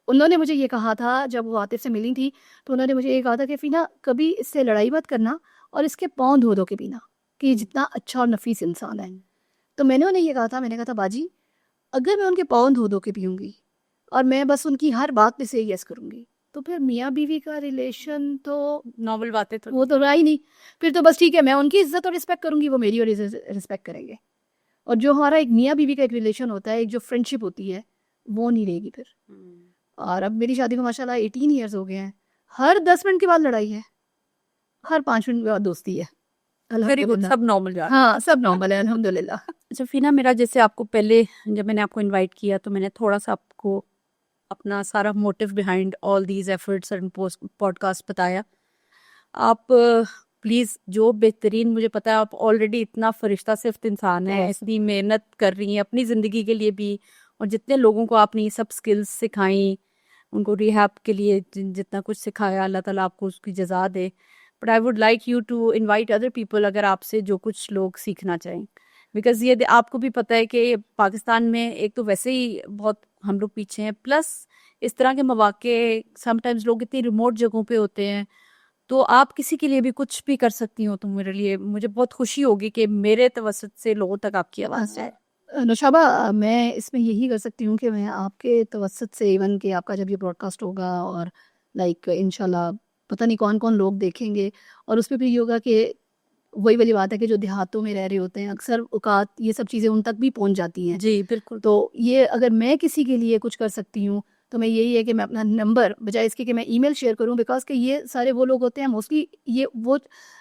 उन्होंने मुझे ये कहा था जब वो आतिफ से मिली थी, तो उन्होंने मुझे ये कहा था कि फ़ीना कभी इससे लड़ाई मत करना और इसके पाँव धो धो के पीना, कि ये जितना अच्छा और नफीस इंसान है। तो मैंने उन्हें ये कहा था, मैंने कहा था बाजी, अगर मैं उनके पाँव धो धो के पीऊँगी और मैं बस उनकी हर बात पे से यस करूँगी, तो फिर मियाँ बीवी का रिलेशन तो नॉर्मल बातें तो वो तो रहा ही नहीं। फिर तो बस ठीक है, मैं उनकी इज्जत और रिस्पेक्ट करूँगी, वो मेरी और रिस्पेक्ट करेंगे। और जो हमारा एक मियाँ बीवी का एक रिलेशन होता है, एक जो फ्रेंडशिप होती है, वो नहीं रहेगी फिर। और अब मेरी शादी को माशाल्लाह 18 ईयर्स हो गए हैं। हर 10 मिनट के बाद लड़ाई है, हर 5 मिनट के बाद दोस्ती है। वेरी गुड, अल्हम्दुलिल्लाह। सब नॉर्मल जा रहा है। हाँ, सब नॉर्मल है अल्हम्दुलिल्लाह। अच्छा फ़ीना, मेरा जैसे आपको पहले जब मैंने आपको इनवाइट किया तो मैंने थोड़ा-सा आपको अपना सारा motive behind all these efforts and podcast बताया। आप प्लीज़, जो बेहतरीन, मुझे पता है आप ऑलरेडी इतना फरिश्ता सिफ्त इंसान हैं, Yes. इतनी मेहनत कर रही हैं अपनी ज़िंदगी के लिए भी, और जितने लोगों को आपने ये सब स्किल्स सिखाई, उनको रिहैब के लिए जितना कुछ सिखाया, अल्लाह ताला आपको उसकी जज़ा दे। But I would like you to invite other people, अगर आपसे जो कुछ लोग सीखना चाहें, बिकॉज़ ये आपको भी पता है कि पाकिस्तान में एक तो वैसे ही बहुत हम लोग पीछे हैं, प्लस इस तरह के मौके समटाइम्स लोग इतनी रिमोट जगहों पे होते हैं, तो आप किसी के लिए भी कुछ भी कर सकती हो, तो मेरे लिए मुझे बहुत खुशी होगी कि मेरे तवसत से लोगों तक आपकी आवाज़ जाए। नौशाबा, मैं इसमें यही कर सकती हूँ कि मैं आपके तवसत से, इवन कि आपका जब ये ब्रॉडकास्ट होगा और लाइक इंशाल्लाह पता नहीं कौन कौन लोग देखेंगे, और उसमें भी ये होगा कि वही वाली बात है कि जो देहातों में रह रहे होते हैं, अक्सर औकात ये सब चीज़ें उन तक भी पहुँच जाती हैं। जी, बिल्कुल। तो ये अगर मैं किसी के लिए कुछ कर सकती हूँ, तो मैं यही है कि मैं अपना नंबर, बजाय इसके कि मैं ईमेल शेयर करूँ, बिकॉज़ कि ये सारे वो लोग होते हैं, मोस्टली ये वो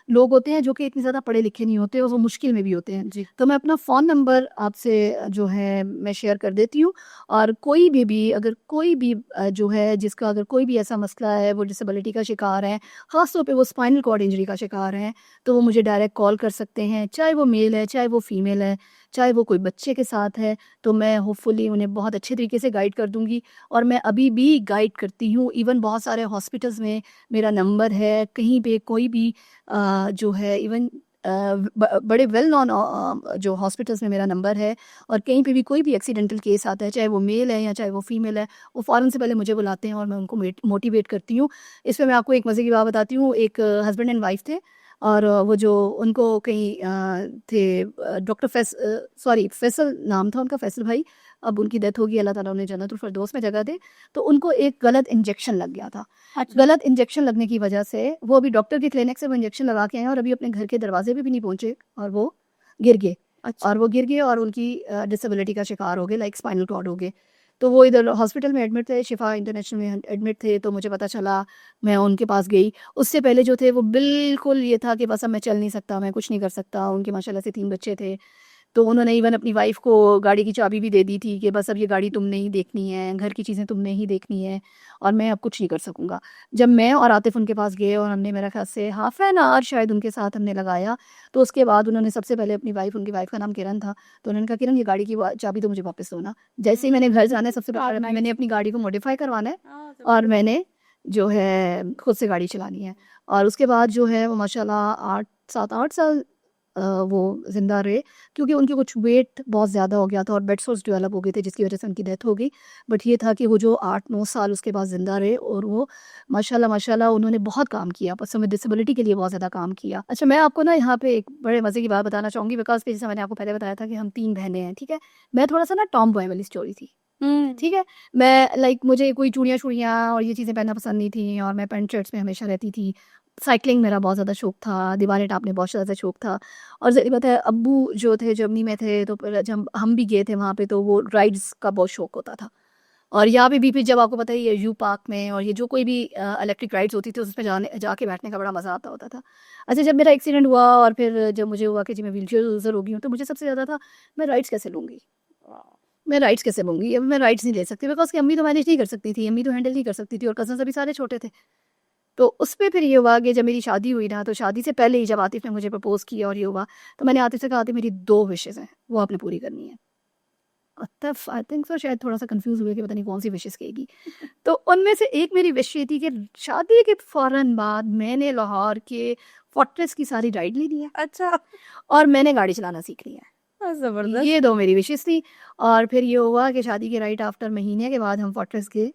लोग होते हैं जो कि इतने ज़्यादा पढ़े लिखे नहीं होते और वो मुश्किल में भी होते हैं। जी। तो मैं अपना फ़ोन नंबर आपसे जो है मैं शेयर कर देती हूँ, और कोई भी अगर कोई भी जो है जिसका अगर कोई भी ऐसा मसला है, वो डिसेबिलिटी का शिकार है, ख़ास तौर पे वो स्पाइनल कॉर्ड इंजरी का शिकार हैं, तो वो मुझे डायरेक्ट कॉल कर सकते हैं, चाहे वो मेल है, चाहे वो फीमेल है, चाहे वो कोई बच्चे के साथ है, तो मैं होपफुली उन्हें बहुत अच्छे तरीके से गाइड कर दूँगी। और मैं अभी भी गाइड करती हूँ, इवन बहुत सारे हॉस्पिटल्स में मेरा नंबर है, कहीं पे कोई भी जो है, इवन बड़े वेल नोन जो हॉस्पिटल्स में मेरा नंबर है, और कहीं पे भी कोई भी एक्सीडेंटल केस आता है, चाहे वो मेल है या चाहे वो फीमेल है, वो फ़ौरन से पहले मुझे बुलाते हैं और मैं उनको मोटिवेट करती हूँ। इसमें मैं आपको एक मज़े की बात बताती हूँ। एक हस्बैंड एंड वाइफ थे, और वो जो उनको कहीं थे, डॉक्टर फैसल नाम था उनका, फैसल भाई। अब उनकी डेथ होगी, अल्लाह ताला उन्हें जन्नतुल फिरदौस में जगह दे। तो उनको एक गलत इंजेक्शन लग गया था। अच्छा। गलत इंजेक्शन लगने की वजह से वो अभी डॉक्टर के क्लिनिक से वो इंजेक्शन लगा के आए हैं और अभी अपने घर के दरवाजे पे भी नहीं पहुंचे, और वो गिर गए। अच्छा। और वो गिर गए और उनकी डिसेबिलिटी का शिकार हो गए, लाइक स्पाइनल कॉर्ड हो गए। तो वो इधर हॉस्पिटल में एडमिट थे, शिफा इंटरनेशनल में एडमिट थे। तो मुझे पता चला, मैं उनके पास गई। उससे पहले जो थे वो बिल्कुल ये था कि बस अब मैं चल नहीं सकता, मैं कुछ नहीं कर सकता। उनके माशाल्लाह से 3 बच्चे थे। तो उन्होंने इवन अपनी वाइफ को गाड़ी की चाबी भी दे दी थी कि बस अब ये गाड़ी तुमने ही देखनी है, घर की चीज़ें तुमने ही देखनी है, और मैं अब कुछ नहीं कर सकूँगा। जब मैं और आतिफ उनके पास गए और हमने मेरा ख़्याल से हाफ़ एन आवर शायद उनके साथ हमने लगाया, तो उसके बाद उन्होंने सबसे पहले अपनी वाइफ, उनकी वाइफ का नाम किरण था, तो उन्होंने कहा, किरण ये गाड़ी की चाबी तो मुझे वापस दो ना। जैसे ही मैंने घर जाना है, सबसे पहले मैंने अपनी गाड़ी को मॉडिफ़ाई करवाना है और मैंने जो है खुद से गाड़ी चलानी है। और उसके बाद जो है वो माशाल्लाह 8 साल वो ज़िंदा रहे, क्योंकि उनके कुछ वेट बहुत ज़्यादा हो गया था और बेड सोर्स डेवलप हो गए थे, जिसकी वजह से उनकी डेथ हो गई। बट ये था कि वो जो 8-9 साल उसके बाद ज़िंदा रहे, और वो माशाल्लाह उन्होंने बहुत काम किया, बस में डिसेबिलिटी के लिए बहुत ज़्यादा काम किया। अच्छा, मैं आपको ना यहाँ पे एक बड़े मज़े की बात बताना चाहूँगी, बिकॉज़ कि जैसे मैंने आपको पहले बताया था कि हम 3 बहनें हैं, ठीक है? मैं थोड़ा-सा ना टॉम बॉय वाली स्टोरी थी, ठीक है? मैं लाइक मुझे कोई चूड़ियाँ और ये चीज़ें पहनना पसंद नहीं थी, और मैं पैंट शर्ट्स में हमेशा रहती थी। साइक्लिंग मेरा बहुत ज़्यादा शौक था, दीवारें टाँपने बहुत ज़्यादा शौक था। और ज़ाहिर बात है, अब्बू जो थे जर्मनी में थे, तो फिर जब हम भी गए थे वहाँ पे, तो वो राइड्स का बहुत शौक होता था। और यहाँ पे भी फिर जब आपको पता ही है, यू पार्क में और ये जो कोई भी इलेक्ट्रिक राइड्स होती थी, उसमें जाके बैठने का बड़ा मज़ा आता होता था। अच्छा, जब मेरा एक्सीडेंट हुआ और फिर जब मुझे हुआ कि जी मैं व्हीलचेयर यूज़र हो गई हूँ, तो मुझे सबसे ज़्यादा था, मैं राइड्स कैसे लूँगी? मैं राइड्स कैसे लूँगी? अब मैं राइड्स नहीं ले सकती, बिकॉज़ कि अम्मी तो मैनेज नहीं कर सकती थी, अम्मी तो हैंडल नहीं कर सकती थी, और कज़न्स अभी सारे छोटे थे। तो उसपे फिर ये हुआ कि जब मेरी शादी हुई ना, तो शादी से पहले ही जब आतिफ़ ने मुझे प्रपोज़ किया और ये हुआ, तो मैंने आतिफ़ से कहा, आतिफ़ मेरी 2 विशेज़ हैं, वो आपने पूरी करनी है। आतिफ आई थिंक सो शायद थोड़ा सा कंफ्यूज हुए कि पता नहीं कौन सी विशेस कहेगी। तो उनमें से एक मेरी विश ये थी कि शादी के फौरन बाद मैंने लाहौर के फोर्ट्रेस की सारी राइड लेनी है अच्छा, और मैंने गाड़ी चलाना सीखनी है। जबरदस्त। ये 2 मेरी विशेस थी। और फिर ये हुआ कि शादी के राइट आफ्टर महीने के बाद हम फोर्ट्रेस गए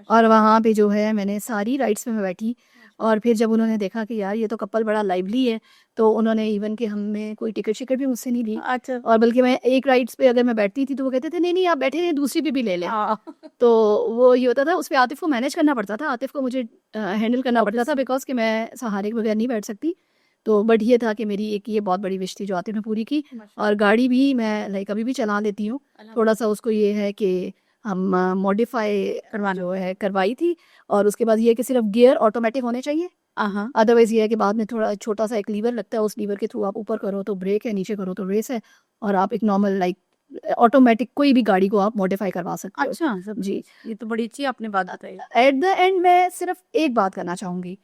और वहाँ पे जो है मैंने सारी राइड्स में मैं बैठी। और फिर जब उन्होंने देखा कि यार ये तो कपल बड़ा लाइवली है, तो उन्होंने इवन कि हमें कोई टिकट शिकट भी मुझसे नहीं ली। अच्छा, और बल्कि मैं एक राइड्स पे अगर मैं बैठती थी तो वो कहते थे नहीं नहीं आप बैठे रहिए, दूसरी पे भी ले लें। हाँ, तो वो ये होता था, उस पे आतिफ को मैनेज करना पड़ता था, आतिफ को मुझे हैंडल करना पड़ता था बिकॉज कि मैं सहारे के बगैर नहीं बैठ सकती। तो बट ये था कि मेरी एक ये बहुत बड़ी विश थी जो आतिफ ने पूरी की। और गाड़ी भी मैं लाइक अभी भी चला लेती हूँ। थोड़ा सा उसको ये है कि हम मॉडिफाई जो है करवाई थी। और उसके बाद ये है कि सिर्फ गियर ऑटोमेटिक होने चाहिए, हाँ, अदरवाइज ये है कि बाद में थोड़ा छोटा सा एक लीवर लगता है, उस लीवर के थ्रू आप ऊपर करो तो ब्रेक है, नीचे करो तो रेस है। और आप एक नॉर्मल लाइक ऑटोमेटिक कोई भी गाड़ी को आप मॉडिफाई करवा सकते हो। अच्छा, सब जी। ये तो बड़ी अच्छी आपने बात बताई। एट द एंड मैं सिर्फ एक बात करना चाहूँगी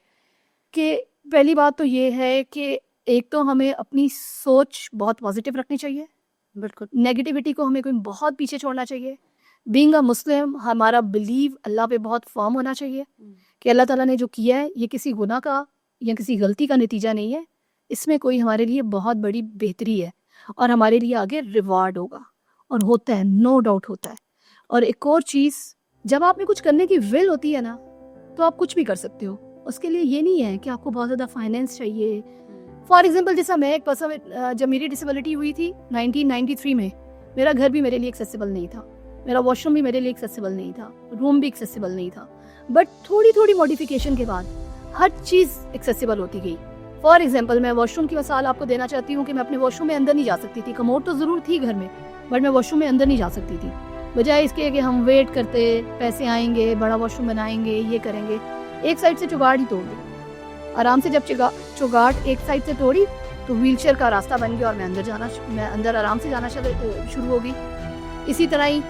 कि पहली बात तो ये है कि एक तो हमें अपनी सोच बहुत पॉजिटिव रखनी चाहिए, बिल्कुल, नेगेटिविटी को हमें कोई बहुत पीछे छोड़ना चाहिए। बीइंग अ मुस्लिम हमारा बिलीव अल्लाह पे बहुत फर्म होना चाहिए कि अल्लाह ताला ने जो किया है ये किसी गुनाह का या किसी गलती का नतीजा नहीं है, इसमें कोई हमारे लिए बहुत बड़ी बेहतरी है और हमारे लिए आगे रिवार्ड होगा। और होता है, नो डाउट होता है। और एक और चीज़, जब आप में कुछ करने की विल होती है ना तो आप कुछ भी कर सकते हो। उसके लिए ये नहीं है कि आपको बहुत ज़्यादा फाइनेंस चाहिए। फॉर एग्जाम्पल जैसा मैं एक पर्सन, जब मेरी डिसेबिलिटी हुई थी 1993 में, मेरा घर भी मेरे लिए एक्सेसिबल नहीं था, मेरा वॉशरूम भी मेरे लिए एक्सेसिबल नहीं था, रूम भी एक्सेसिबल नहीं था। बट थोड़ी थोड़ी मॉडिफिकेशन के बाद हर चीज़ एक्सेसिबल होती गई। फॉर एग्जाम्पल मैं वॉशरूम की मिसाल आपको देना चाहती हूँ कि मैं अपने वॉशरूम में अंदर नहीं जा सकती थी। कमोड तो ज़रूर थी घर में, बट मैं वॉशरूम में अंदर नहीं जा सकती थी, बजाय इसके कि हम वेट करते, पैसे आएंगे, बड़ा वॉशरूम बनाएंगे, ये करेंगे। एक साइड से चुगाड़ ही तोड़ दी आराम से। जब चुगाड़ एक साइड से तोड़ी तो व्हीलचेयर का रास्ता बन गया और मैं अंदर आराम से जाना शुरू हो गई। इसी तरह ही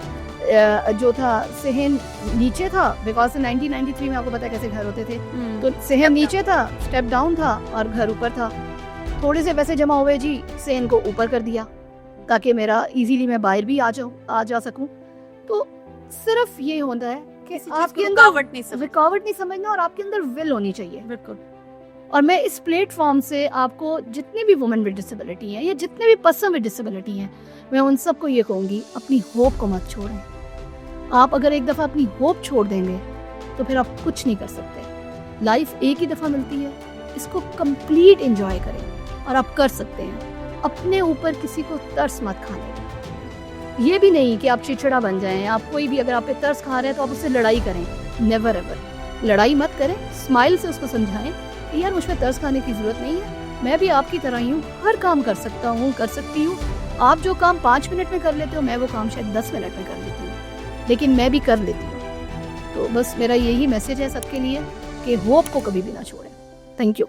जो था सहन नीचे था, बिकॉज 1993 में आपको पता है कैसे घर होते थे, तो सहन नीचे था, स्टेप डाउन था और घर ऊपर था। थोड़े से पैसे जमा हुए जी, सहन को ऊपर कर दिया ताकि मेरा इजीली मैं बाहर भी आ जा सकूं। तो सिर्फ ये होता है कि आपके अंदर रुकावट नहीं समझना और आपके अंदर विल होनी चाहिए। बिल्कुल। और मैं इस प्लेटफॉर्म से आपको जितने भी वुमेन विद डिसेबिलिटी हैं या जितने भी पर्सन विद डिसेबिलिटी हैं, मैं उन सबको ये कहूँगी, अपनी होप को मत छोड़ें। आप अगर एक दफ़ा अपनी होप छोड़ देंगे तो फिर आप कुछ नहीं कर सकते। लाइफ एक ही दफ़ा मिलती है, इसको कंप्लीट एंजॉय करें और आप कर सकते हैं। अपने ऊपर किसी को तरस मत खाने। ये भी नहीं कि आप चिड़चिड़ा बन जाएं। आप कोई भी अगर आप पे तरस खा रहे हैं तो आप उससे लड़ाई करें, नेवर एवर। लड़ाई मत करें, स्माइल से उसको समझाएं कि यार मुझ पे तरस खाने की ज़रूरत नहीं है, मैं भी आपकी तरह ही हूँ, हर काम कर सकता हूँ, कर सकती हूँ। आप जो काम 5 मिनट में कर लेते हो, मैं वो काम शायद 10 मिनट में कर लेती हूँ, लेकिन मैं भी कर लेती हूँ। तो बस मेरा यही मैसेज है सबके लिए कि होप को कभी भी ना छोड़ें। Thank you.